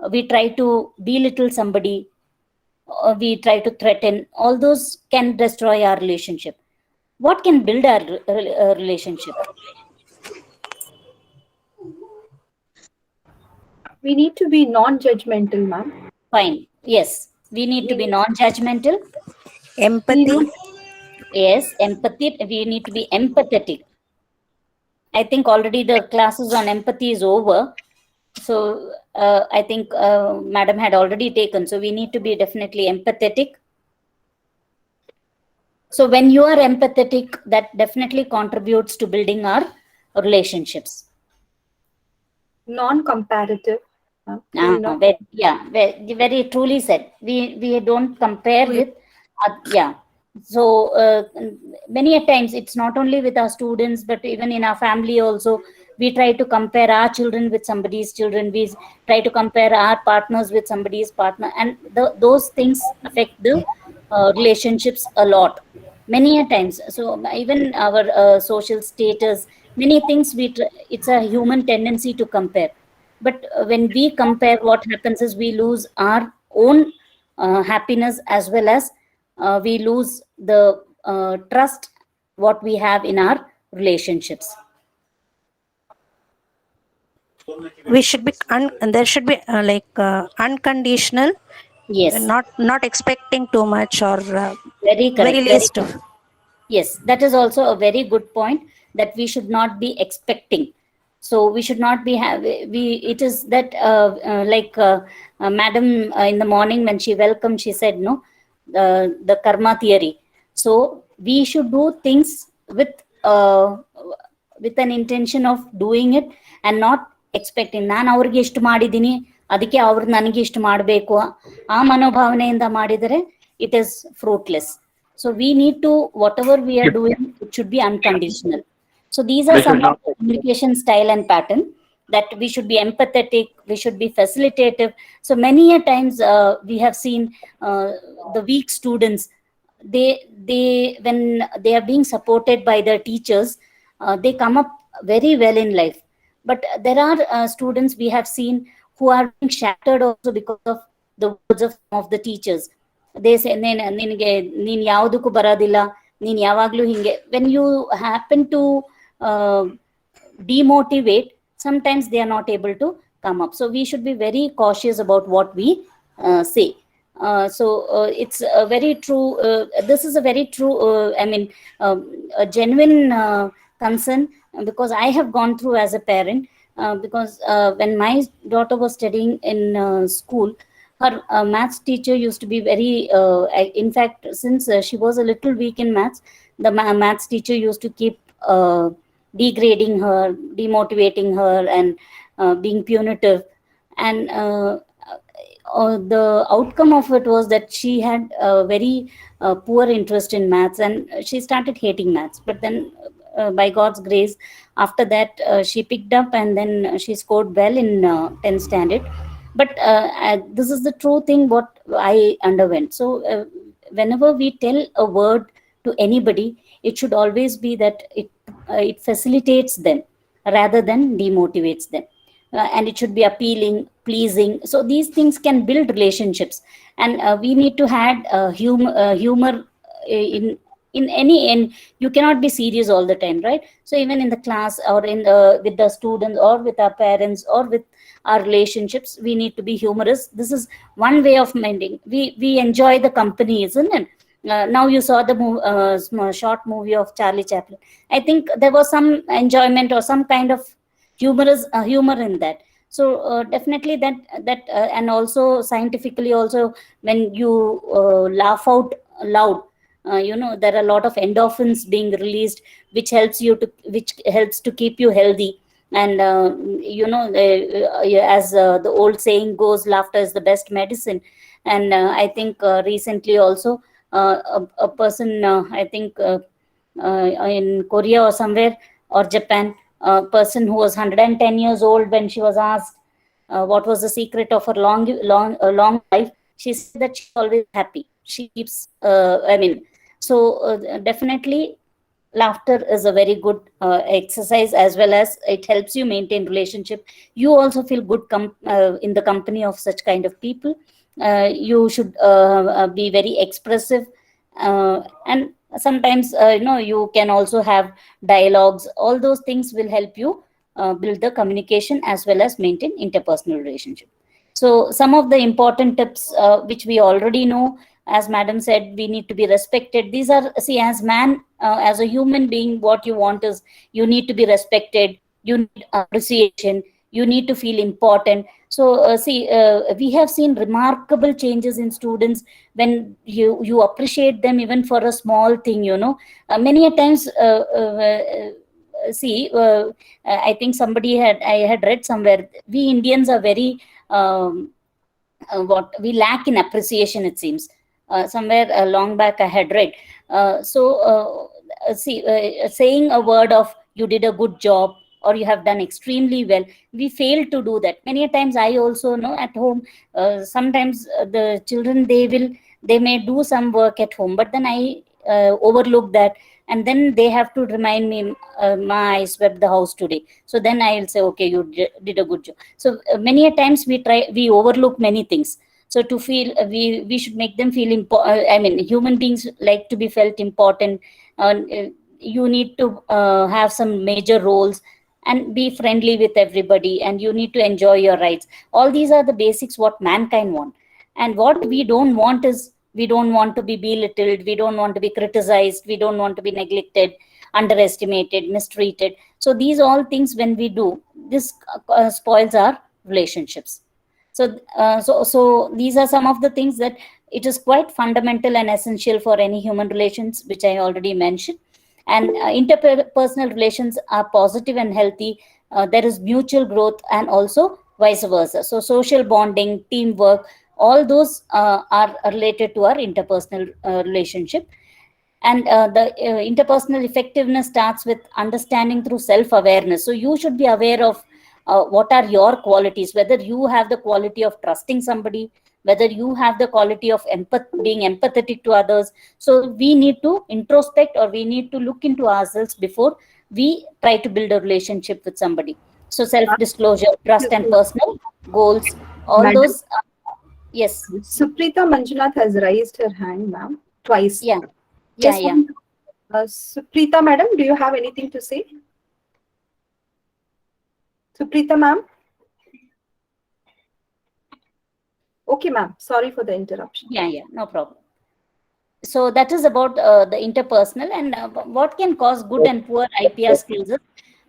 we try to belittle somebody, or we try to threaten, all those can destroy our relationship. What can build our relationship? We need to be non-judgmental, ma'am. Fine. Yes, we need to be non-judgmental. Empathy. Yes, empathy. We need to be empathetic. I think already the classes on empathy is over. So I think Madam had already taken. So we need to be definitely empathetic. So when you are empathetic, that definitely contributes to building our relationships. Non-comparative. Very truly said. We don't compare with, yeah. So many a times it's not only with our students, but even in our family also, we try to compare our children with somebody's children. We try to compare our partners with somebody's partner, and those things affect the relationships a lot. Many a times. So even our social status, many things it's a human tendency to compare. But when we compare, what happens is we lose our own happiness, as well as we lose the trust what we have in our relationships. We should be there should be unconditional. Yes, not expecting too much, or very correct, very very least. correct. Yes, that is also a very good point, that we should not be expecting. So we should not be it is that madam in the morning when she welcomed, she said, no, the karma theory. So we should do things with an intention of doing it, and not expecting ನಾನು ಅವ್ರಿಗೆ ಇಷ್ಟು ಮಾಡಿದ್ದೀನಿ ಅದಕ್ಕೆ ಅವ್ರು ನನಗೆ ಇಷ್ಟು ಮಾಡಬೇಕು, ಆ ಮನೋಭಾವನೆಯಿಂದ ಮಾಡಿದರೆ it is fruitless. So we need to, whatever we are doing, it should be unconditional. So these are some of the communication style and pattern, that we should be empathetic, we should be facilitative. So many a times we have seen the weak students, they when they are being supported by their teachers, they come up very well in life. But there are students we have seen who are being shattered also because of the words of some of the teachers. They say ನಿನಗೆ ನೀನ್ ಯಾವುದಕ್ಕೂ ಬರೋದಿಲ್ಲ, ನೀನ್ ಯಾವಾಗ್ಲೂ ಹಿಂಗೆ. When you happen to demotivate, sometimes they are not able to come up. So we should be very cautious about what we say. It's a very true, this is a very true, a genuine concern, because I have gone through as a parent, because when my daughter was studying in school, her maths teacher used to be very, in fact, since she was a little weak in maths, the maths teacher used to keep degrading her, demotivating her, and being punitive. And the outcome of it was that she had a very poor interest in maths, and she started hating maths. But then by God's grace, after that she picked up, and then she scored well in 10th standard. But this is the true thing what I underwent. So whenever we tell a word to anybody, it should always be that it facilitates them rather than demotivates them. And it should be appealing, pleasing. So these things can build relationships. And we need to add humor in any, and you cannot be serious all the time, right? So even in the class, or in the with the students, or with our parents, or with our relationships, we need to be humorous. This is one way of mending. We enjoy the company, isn't it? Now you saw the short movie of Charlie Chaplin. I think there was some enjoyment or some kind of humor in that. So definitely that and also scientifically also, when you laugh out loud, there are a lot of endorphins being released, which helps to keep you healthy. And as the old saying goes, laughter is the best medicine. And I think recently also, a person, I think in Korea or somewhere, or Japan, a person who was 110 years old, when she was asked what was the secret of her long life, she said that she's always happy. She keeps, definitely laughter is a very good exercise, as well as it helps you maintain relationship. You also feel good in the company of such kind of people. You should be very expressive, and sometimes you can also have dialogues. All those things will help you build the communication as well as maintain interpersonal relationship. So some of the important tips, which we already know, as madam said, we need to be respected. These are, see, as man, as a human being, what you want is, you need to be respected, you need appreciation, you need to feel important. So we have seen remarkable changes in students when you appreciate them even for a small thing. Many a times, see I think I had read somewhere, we Indians are very, um, what we lack in appreciation, it seems. Somewhere long back I had read. Saying a word of, you did a good job, or you have done extremely well, we fail to do that. Many a times I also know at home, sometimes the children, they may do some work at home, but then I overlook that, and then they have to remind me, ma, I swept the house today. So then I'll say, okay, you did a good job. So many a times we overlook many things. So to feel, we should make them feel important. I mean, human beings like to be felt important. You need to have some major roles, and be friendly with everybody, and you need to enjoy your rights. All these are the basics what mankind want. And what we don't want is, we don't want to be belittled, we don't want to be criticized, we don't want to be neglected, underestimated, mistreated. So these all things, when we do this, spoils our relationships. So these are some of the things that it is quite fundamental and essential for any human relations, which I already mentioned. And interpersonal relations are positive and healthy. There is mutual growth, and also vice versa. So social bonding, teamwork, all those are related to our interpersonal relationship. And the interpersonal effectiveness starts with understanding through self-awareness. So you should be aware of what are your qualities, whether you have the quality of trusting somebody, whether you have the quality of being empathetic to others. So we need to introspect, or we need to look into ourselves before we try to build a relationship with somebody. So self-disclosure, trust, and personal goals, all Madam, those. Yes. Suprita Manjunath has raised her hand, ma'am, twice. Yeah. Just Yeah. want Suprita, madam, do you have anything to say? Suprita, ma'am? Okay, ma'am. Sorry for the interruption. Yeah, no problem. So that is about the interpersonal, and what can cause good and poor IPR skills.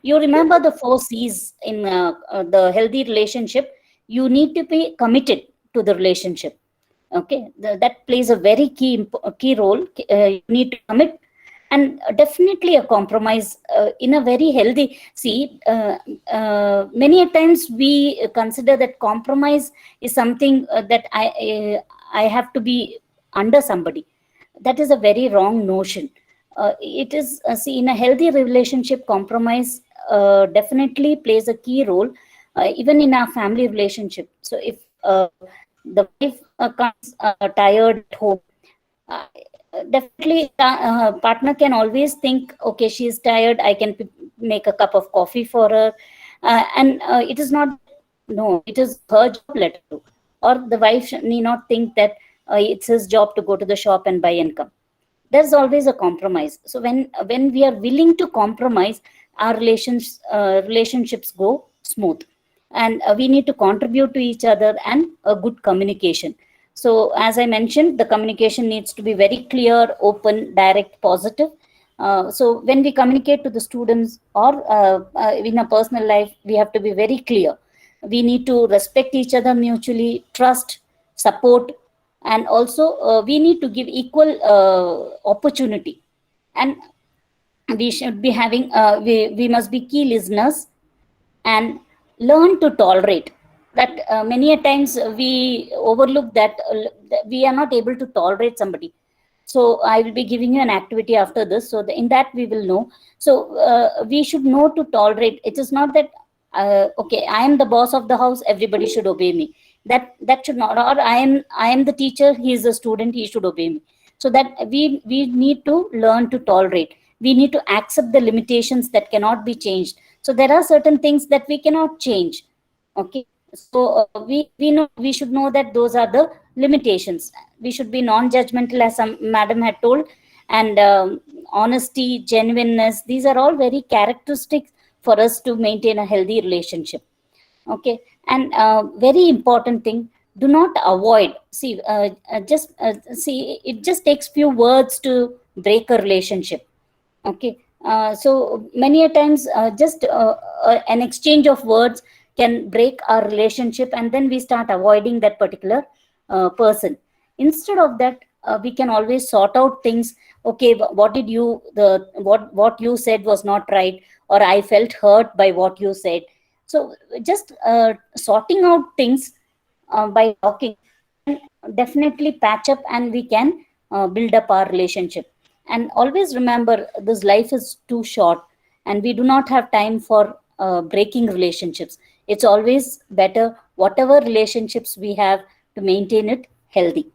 You remember the 4 C's in the healthy relationship. You need to be committed to the relationship. Okay, that plays a very key role. You need to commit, and definitely a compromise in a very healthy. See, many a times we consider that compromise is something that I have to be under somebody. That is a very wrong notion. It is, see, in a healthy relationship, compromise definitely plays a key role, even in our family relationship. So if the wife comes tired at home, uh, definitely partner can always think, okay, she is tired, I can make a cup of coffee for her. And it is not that, no, it is her job, let her do. Or the wife need not think that it's his job to go to the shop and buy and come. There's always a compromise. So when we are willing to compromise, our relationships go smooth. And we need to contribute to each other, and a good communication. So as I mentioned, the communication needs to be very clear, open, direct, positive. So when we communicate to the students, or in a personal life, we have to be very clear. We need to respect each other mutually, trust, support, and also we need to give equal opportunity. And we should be having we must be key listeners and learn to tolerate that. Many a times we overlook that we are not able to tolerate somebody. So I will be giving you an activity after this, so in that we will know. So we should know to tolerate. It is not that okay, I am the boss of the house, everybody should obey me. That should not. Or I am the teacher, he is the student, he should obey me. So that we need to learn to tolerate. We need to accept the limitations that cannot be changed. So there are certain things that we cannot change. Okay. So we know, we should know that those are the limitations. We should be non-judgmental, as some madam had told. And honesty, genuineness, these are all very characteristics for us to maintain a healthy relationship. Okay. And very important thing, do not avoid. Just see, it just takes few words to break a relationship. Okay. So many a times just an exchange of words can break our relationship, and then we start avoiding that particular person. Instead of that, we can always sort out things. Okay, what did you the what you said was not right, or I felt hurt by what you said. So just sorting out things by talking can definitely patch up, and we can build up our relationship. And always remember, this life is too short, and we do not have time for breaking relationships. It's always better, whatever relationships we have, to maintain it healthy.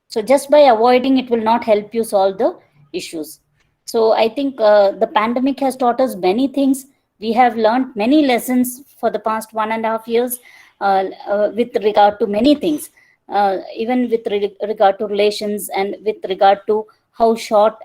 So just by avoiding, it will not help you solve the issues. So I think the pandemic has taught us many things. We have learned many lessons for the past 1.5 years with regard to many things, even with regard to relations, and with regard to how short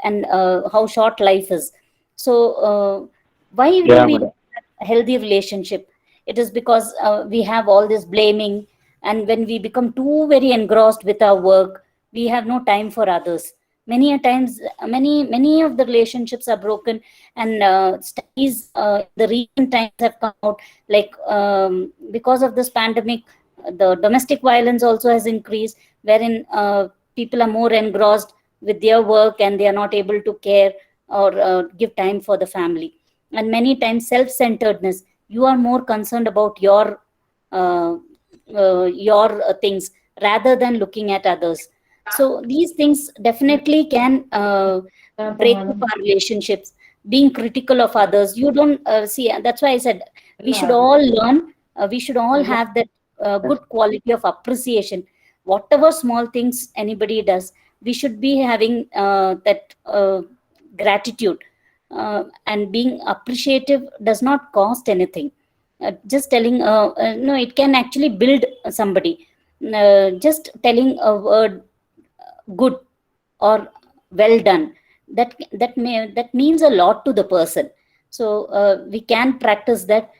life is. So why do Yeah, we madam. have a healthy relationship? It is because we have all this blaming, and when we become too very engrossed with our work, we have no time for others. Many a times, many of the relationships are broken. And studies in the recent times have come out, like because of this pandemic, the domestic violence also has increased, wherein people are more engrossed with their work, and they are not able to care or give time for the family. And many times self-centeredness, you are more concerned about uh, your things rather than looking at others. So these things definitely can break up our relationships. Being critical of others, you don't see. That's why I said we should all learn. We should all have that good quality of appreciation. Whatever small things anybody does, we should be having that gratitude. And being appreciative does not cost anything. Just telling, no, it can actually build somebody. Just telling a word, good or well done, that means a lot to the person. So we can practice that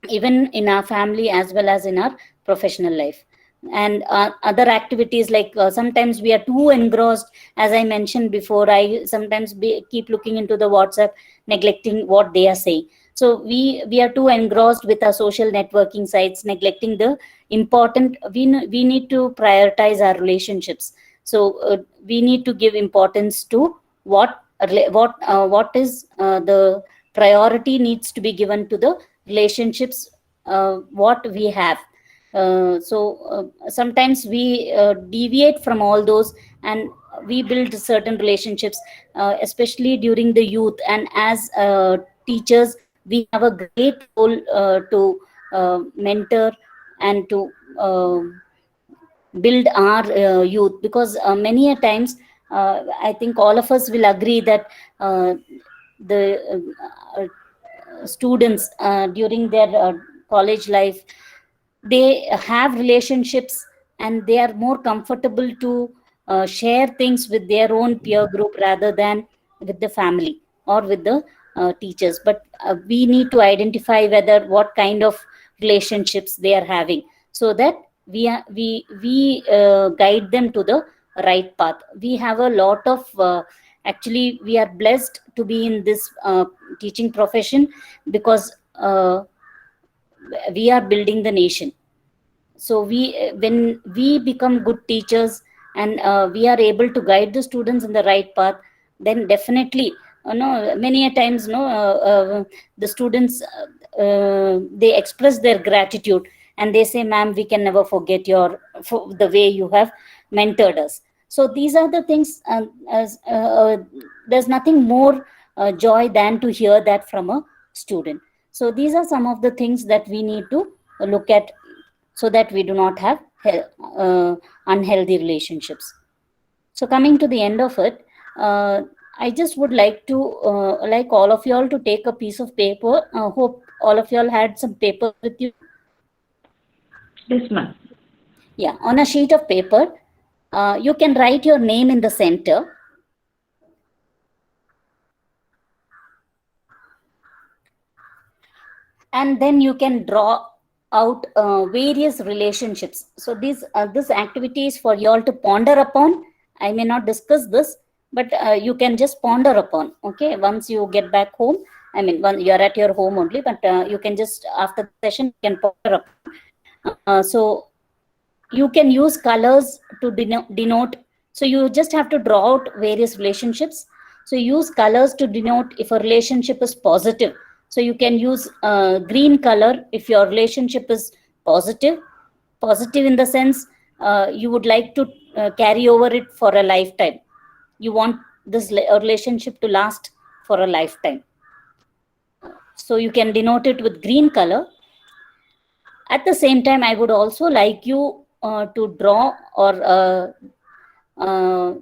even in our family as well as in our professional life. And other activities, like sometimes we are too engrossed. As I mentioned before, I sometimes keep looking into the WhatsApp, neglecting what they are saying. So we are too engrossed with our social networking sites, neglecting the important. We need to prioritize our relationships. So we need to give importance to what is the priority needs to be given to the relationships what we have. Sometimes we deviate from all those, and we build certain relationships, especially during the youth. And as teachers, we have a great role to mentor and to build our youth, because many a times I think all of us will agree that the students during their college life, they have relationships, and they are more comfortable to share things with their own peer group rather than with the family or with the teachers. But we need to identify whether what kind of relationships they are having, so that we guide them to the right path. We have a lot of actually, we are blessed to be in this teaching profession, because we are building the nation. So when we become good teachers and we are able to guide the students in the right path, then definitely, many a times, the students, they express their gratitude and they say, ma'am, we can never forget for the way you have mentored us. So these are the things, there's nothing more joy than to hear that from a student. So these are some of the things that we need to look at, so that we do not have unhealthy relationships. So coming to the end of it, I just would like to like all of y'all to take a piece of paper. Hope all of y'all had some paper with you. Yes, ma'am. Yeah, on a sheet of paper, you can write your name in the center. And then you can draw out various relationships. So this activity is for you all to ponder upon. I may not discuss this, but you can just ponder upon. Okay, once you get back home, I mean, when you're at your home only, but you can just, after the session, you can ponder upon. So you can use colors to denote. So you just have to draw out various relationships. So use colors to denote if a relationship is positive. So you can use green color if your relationship is positive. Positive in the sense, you would like to carry over it for a lifetime. You want this relationship to last for a lifetime. So you can denote it with green color. At the same time, I would also like you to draw or uh,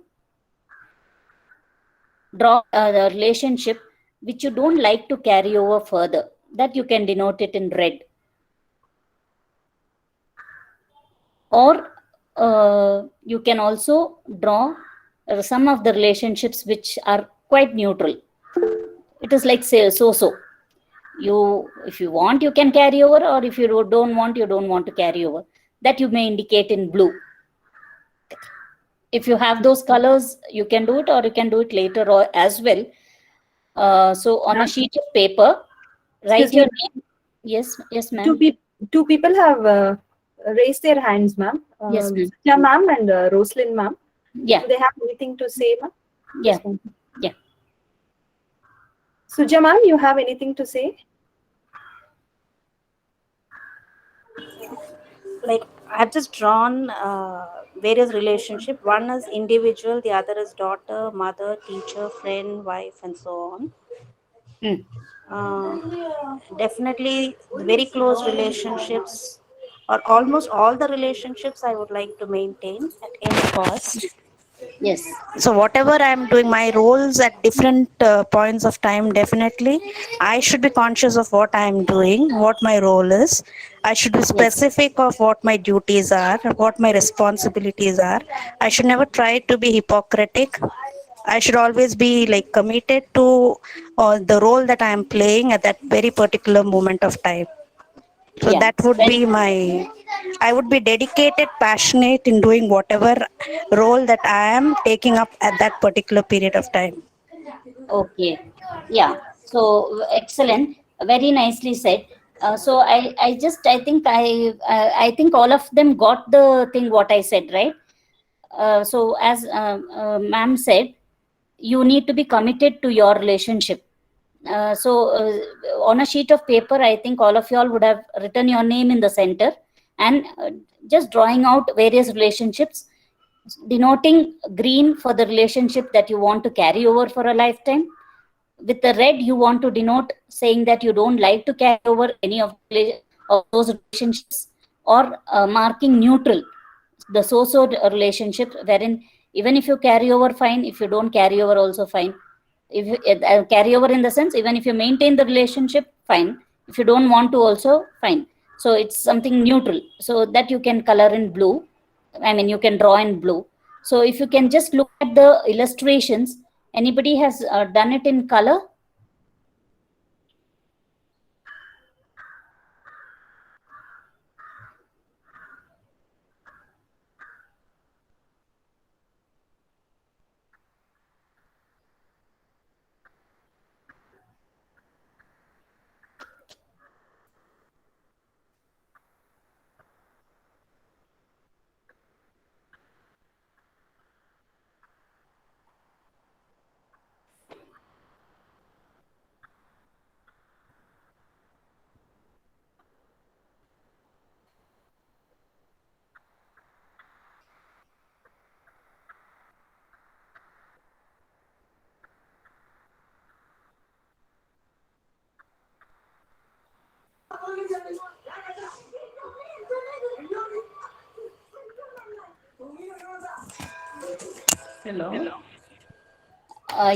draw the relationship which you don't like to carry over further. That you can denote it in red. Or you can also draw some of the relationships which are quite neutral. It is like, say, so. If you want, you can carry over, or if you don't want, you don't want to carry over. That you may indicate in blue. If you have those colors, you can do it, or you can do it later or as well. So on a sheet of paper, write Excuse your me. name. Yes, Two, ma'am. two people have raised their hands, ma'am. Yes, ma'am. Satya ma'am and Roslyn ma'am. Yeah. Do they have anything to say, ma'am? Yeah. Yeah. Suja ma'am, you have anything to say? Like I've just drawn various relationship. One is individual, the other is daughter, mother, teacher, friend, wife, and so on. Definitely very close relationships, or almost all the relationships I would like to maintain at any cost. Yes. So whatever I'm doing, my roles at different points of time, definitely I should be conscious of what I'm doing, what my role is. I should be specific of what my duties are, what my responsibilities are. I should never try to be hypocritic. I should always be like committed to the role that I am playing at that very particular moment of time. So Yeah. that would be my, I would be dedicated, passionate in doing whatever role that I am taking up at that particular period of time. Okay. Yeah. So excellent. Very nicely said. So I think all of them got the thing what I said, right? So as ma'am said, you need to be committed to your relationship. So on a sheet of paper, I think all of y'all would have written your name in the center, and just drawing out various relationships, denoting green for the relationship that you want to carry over for a lifetime. With the red, you want to denote saying that you don't like to carry over any of those relationships, or marking neutral, the so-so relationship, wherein even if you carry over, fine. If you don't carry over, also fine. If you carry over in the sense, even if you maintain the relationship, fine. If you don't want to, also fine. So it's something neutral, so that you can color in blue. I mean, you can draw in blue. So if you can just look at the illustrations, anybody has done it in color? Hello.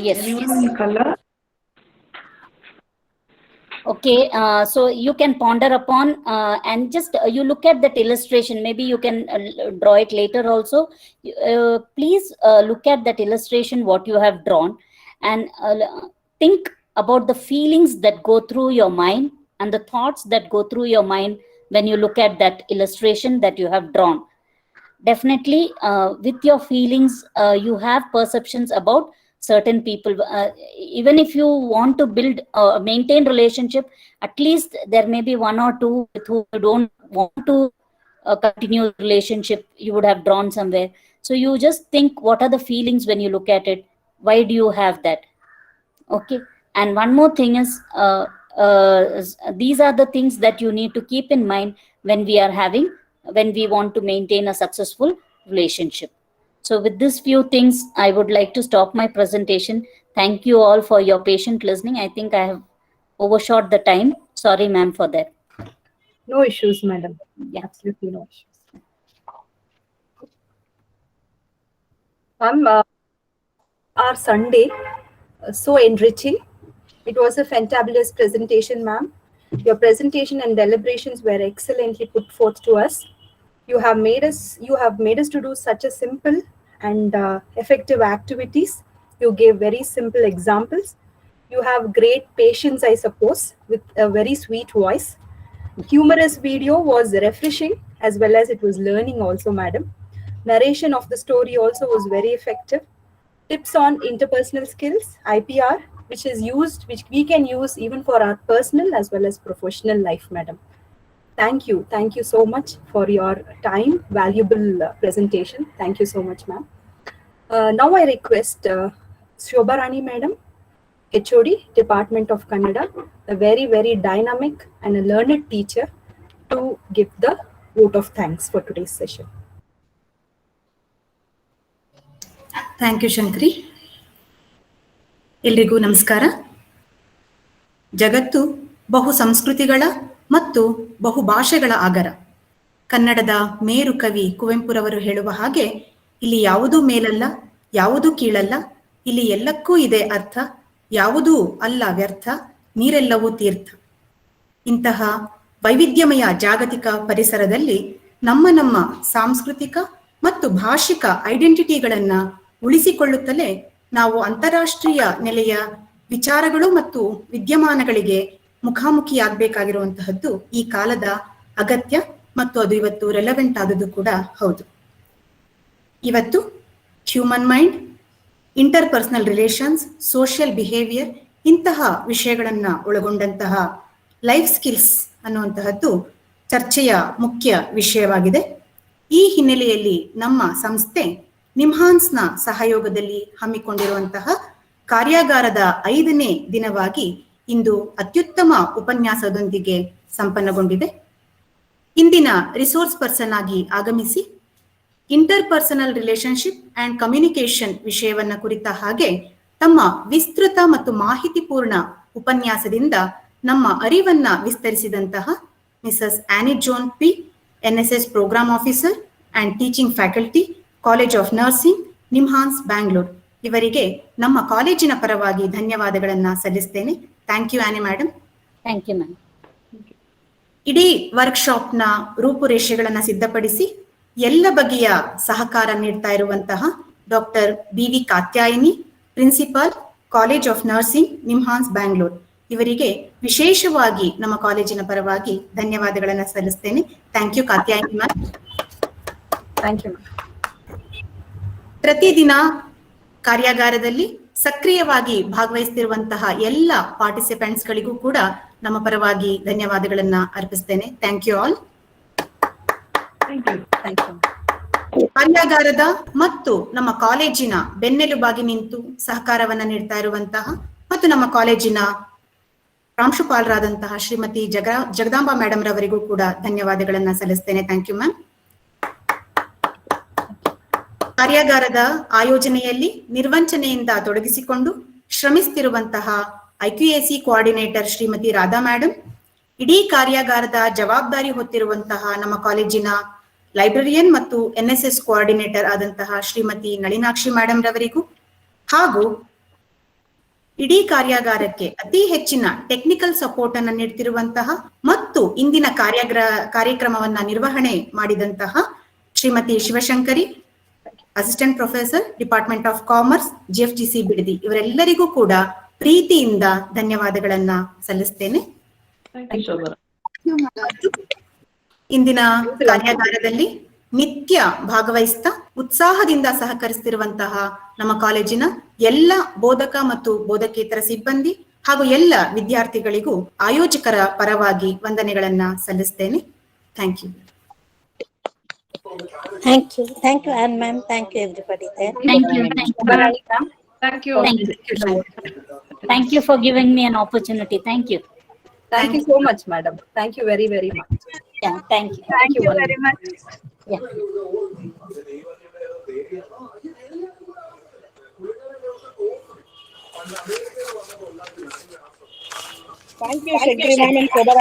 Yes. Anyone in color? Okay, so you can ponder upon and just you look at that illustration. Maybe you can draw it later also. Please look at that illustration, what you have drawn, and think about the feelings that go through your mind and the thoughts that go through your mind when you look at that illustration that you have drawn. Definitely, with your feelings, you have perceptions about certain people. Even if you want to build maintain relationship, at least there may be one or two with whom you don't want to continue the relationship, you would have drawn somewhere. So you just think, what are the feelings when you look at it? Why do you have that? Okay. And one more thing is, these are the things that you need to keep in mind when we want to maintain a successful relationship. So with these few things, I would like to stop my presentation. Thank you all for your patient listening. I think I have overshot the time. Sorry, ma'am, for that. No issues, madam. Yeah. Absolutely no issues. Our Sunday, so enriching. It was a fantabulous presentation, ma'am. Your presentation and deliberations were excellently put forth to us. You have made us to do such a simple and effective activities. You gave very simple examples. You have great patience, I suppose, with a very sweet voice. Humorous video was refreshing as well as it was learning also, madam. Narration of the story also was very effective. Tips on interpersonal skills, IPR, which we can use even for our personal as well as professional life, madam. Thank you so much for your time, valuable presentation. Thank you so much, ma'am. Now I request Shobha Rani, madam, HOD, Department of Kannada, a very, very dynamic and a learned teacher, to give the vote of thanks for today's session. Thank you Shankari. ಎಲ್ರಿಗೂ ನಮಸ್ಕಾರ. ಜಗತ್ತು ಬಹು ಸಂಸ್ಕೃತಿಗಳ ಮತ್ತು ಬಹು ಭಾಷೆಗಳ ಆಗರ. ಕನ್ನಡದ ಮೇರು ಕವಿ ಕುವೆಂಪುರವರು ಹೇಳುವ ಹಾಗೆ, ಇಲ್ಲಿ ಯಾವುದೂ ಮೇಲಲ್ಲ, ಯಾವುದೂ ಕೀಳಲ್ಲ, ಇಲ್ಲಿ ಎಲ್ಲಕ್ಕೂ ಇದೆ ಅರ್ಥ, ಯಾವುದೂ ಅಲ್ಲ ವ್ಯರ್ಥ, ನೀರೆಲ್ಲವೂ ತೀರ್ಥ. ಇಂತಹ ವೈವಿಧ್ಯಮಯ ಜಾಗತಿಕ ಪರಿಸರದಲ್ಲಿ ನಮ್ಮ ಸಾಂಸ್ಕೃತಿಕ ಮತ್ತು ಭಾಷಿಕ ಐಡೆಂಟಿಟಿಗಳನ್ನು ಉಳಿಸಿಕೊಳ್ಳುತ್ತಲೇ ನಾವು ಅಂತಾರಾಷ್ಟ್ರೀಯ ನೆಲೆಯ ವಿಚಾರಗಳು ಮತ್ತು ವಿದ್ಯಮಾನಗಳಿಗೆ ಮುಖಾಮುಖಿಯಾಗಬೇಕಾಗಿರುವಂತಹದ್ದು ಈ ಕಾಲದ ಅಗತ್ಯ ಮತ್ತು ಅದು ಇವತ್ತು ರೆಲೆವೆಂಟ್ ಆದದ್ದು ಕೂಡ ಹೌದು. ಇವತ್ತು human mind, interpersonal relations, social behaviour ಇಂತಹ ವಿಷಯಗಳನ್ನು ಒಳಗೊಂಡಂತಹ ಲೈಫ್ ಸ್ಕಿಲ್ಸ್ ಅನ್ನುವಂತಹದ್ದು ಚರ್ಚೆಯ ಮುಖ್ಯ ವಿಷಯವಾಗಿದೆ. ಈ ಹಿನ್ನೆಲೆಯಲ್ಲಿ ನಮ್ಮ ಸಂಸ್ಥೆ ನಿಮ್ಹಾನ್ಸ್ನ ಸಹಯೋಗದಲ್ಲಿ ಹಮ್ಮಿಕೊಂಡಿರುವಂತಹ ಕಾರ್ಯಾಗಾರದ 5ನೇ ದಿನವಾಗಿ ಇಂದು ಅತ್ಯುತ್ತಮ ಉಪನ್ಯಾಸದೊಂದಿಗೆ ಸಂಪನ್ನಗೊಂಡಿದೆ. ಇಂದಿನ ರಿಸೋರ್ಸ್ ಪರ್ಸನ್ ಆಗಿ ಆಗಮಿಸಿ ಇಂಟರ್ಪರ್ಸನಲ್ ರಿಲೇಶನ್ಶಿಪ್ ಅಂಡ್ ಕಮ್ಯುನಿಕೇಶನ್ ವಿಷಯವನ್ನ ಕುರಿತ ಹಾಗೆ ತಮ್ಮ ವಿಸ್ತೃತ ಮತ್ತು ಮಾಹಿತಿಪೂರ್ಣ ಉಪನ್ಯಾಸದಿಂದ ನಮ್ಮ ಅರಿವನ್ನ ವಿಸ್ತರಿಸಿದಂತಹ Mrs Annie Joan P, NSS programme officer and teaching faculty, college of nursing, NIMHANS, Bangalore, ಇವರಿಗೆ ನಮ್ಮ ಕಾಲೇಜಿನ ಪರವಾಗಿ ಧನ್ಯವಾದಗಳನ್ನ ಸಲ್ಲಿಸ್ತೇನೆ. Thank you Annie madam. Thank you ma'am. ಇಡೀ ವರ್ಕ್ಶಾಪ್ನ ರೂಪುರೇಷೆಗಳನ್ನು ಸಿದ್ಧಪಡಿಸಿ ಎಲ್ಲ ಬಗೆಯ ಸಹಕಾರ ನೀಡ್ತಾ ಇರುವಂತಹ doctor BV Katyayini, principal, college of nursing, NIMHANS, Bangalore, ಇವರಿಗೆ ವಿಶೇಷವಾಗಿ ನಮ್ಮ ಕಾಲೇಜಿನ ಪರವಾಗಿ ಧನ್ಯವಾದಗಳನ್ನು ಸಲ್ಲಿಸ್ತೇನೆ. Thank you Katyayini ma'am. Thank you. ಪ್ರತಿದಿನ ಕಾರ್ಯಾಗಾರದಲ್ಲಿ ಸಕ್ರಿಯವಾಗಿ ಭಾಗವಹಿಸುತ್ತಿರುವಂತಹ ಎಲ್ಲ ಪಾರ್ಟಿಸಿಪೆಂಟ್ಸ್ಗಳಿಗೂ ಕೂಡ ನಮ್ಮ ಪರವಾಗಿ ಧನ್ಯವಾದಗಳನ್ನ ಅರ್ಪಿಸ್ತೇನೆ. Thank you all. ಕಾರ್ಯಾಗಾರದ ಮತ್ತು ನಮ್ಮ ಕಾಲೇಜಿನ ಬೆನ್ನೆಲುಬಾಗಿ ನಿಂತು ಸಹಕಾರವನ್ನ ನೀಡ್ತಾ ಇರುವಂತಹ ಮತ್ತು ನಮ್ಮ ಕಾಲೇಜಿನ ಪ್ರಾಂಶುಪಾಲರಾದಂತಹ ಶ್ರೀಮತಿ ಜಗದಾಂಬಾ ಮೇಡಮ್ ರವರಿಗೂ ಕೂಡ ಧನ್ಯವಾದಗಳನ್ನ ಸಲ್ಲಿಸ್ತೇನೆ. Thank you ma'am. ಕಾರ್ಯಾಗಾರದ ಆಯೋಜನೆಯಲ್ಲಿ ನಿರ್ವಂಚನೆಯಿಂದ ತೊಡಗಿಸಿಕೊಂಡು ಶ್ರಮಿಸುತ್ತಿರುವಂತಹ IQAC coordinator Shrimati Radha madam, ಇಡೀ ಕಾರ್ಯಾಗಾರದ ಜವಾಬ್ದಾರಿ ಹೊತ್ತಿರುವಂತಹ ನಮ್ಮ ಕಾಲೇಜಿನ ಲೈಬ್ರರಿಯನ್ ಮತ್ತು NSS ಕೋಆರ್ಡಿನೇಟರ್ ಆದಂತಹ ಶ್ರೀಮತಿ ನಳಿನಾಕ್ಷಿ ಮೇಡಮ್ ರವರಿಗೂ ಹಾಗೂ ಇಡೀ ಕಾರ್ಯಾಗಾರಕ್ಕೆ ಅತಿ ಹೆಚ್ಚಿನ ಟೆಕ್ನಿಕಲ್ ಸಪೋರ್ಟ್ ಅನ್ನು ನೀಡ್ತಿರುವಂತಹ ಮತ್ತು ಇಂದಿನ ಕಾರ್ಯಕ್ರಮವನ್ನ ನಿರ್ವಹಣೆ ಮಾಡಿದಂತಹ Shrimati Shivashankari, assistant professor, department of commerce, GFGC Bidadi, ಇವರೆಲ್ಲರಿಗೂ ಕೂಡ ಪ್ರೀತಿಯಿಂದ ಧನ್ಯವಾದಗಳನ್ನ ಸಲ್ಲಿಸ್ತೇನೆ. ಇಂದಿನ ಕಾರ್ಯಾಗಾರದಲ್ಲಿ ನಿತ್ಯ ಭಾಗವಹಿಸ್ತಾ ಉತ್ಸಾಹದಿಂದ ಸಹಕರಿಸುತ್ತಿರುವಂತಹ ನಮ್ಮ ಕಾಲೇಜಿನ ಎಲ್ಲ ಬೋಧಕ ಮತ್ತು ಬೋಧಕೇತರ ಸಿಬ್ಬಂದಿ ಹಾಗೂ ಎಲ್ಲ ವಿದ್ಯಾರ್ಥಿಗಳಿಗೂ ಆಯೋಜಕರ ಪರವಾಗಿ ವಂದನೆಗಳನ್ನ ಸಲ್ಲಿಸ್ತೇನೆ. Thank you. Thank you. Thank you, Anne ma'am. Thank you, everybody there. Thank you. Thank you. Thank you. Thank you for giving me an opportunity. Thank you. Thank you so much, madam. Thank you very, very much. Yeah, thank you. Thank you very much. Yeah. Thank you, Shekri ma'am and Koda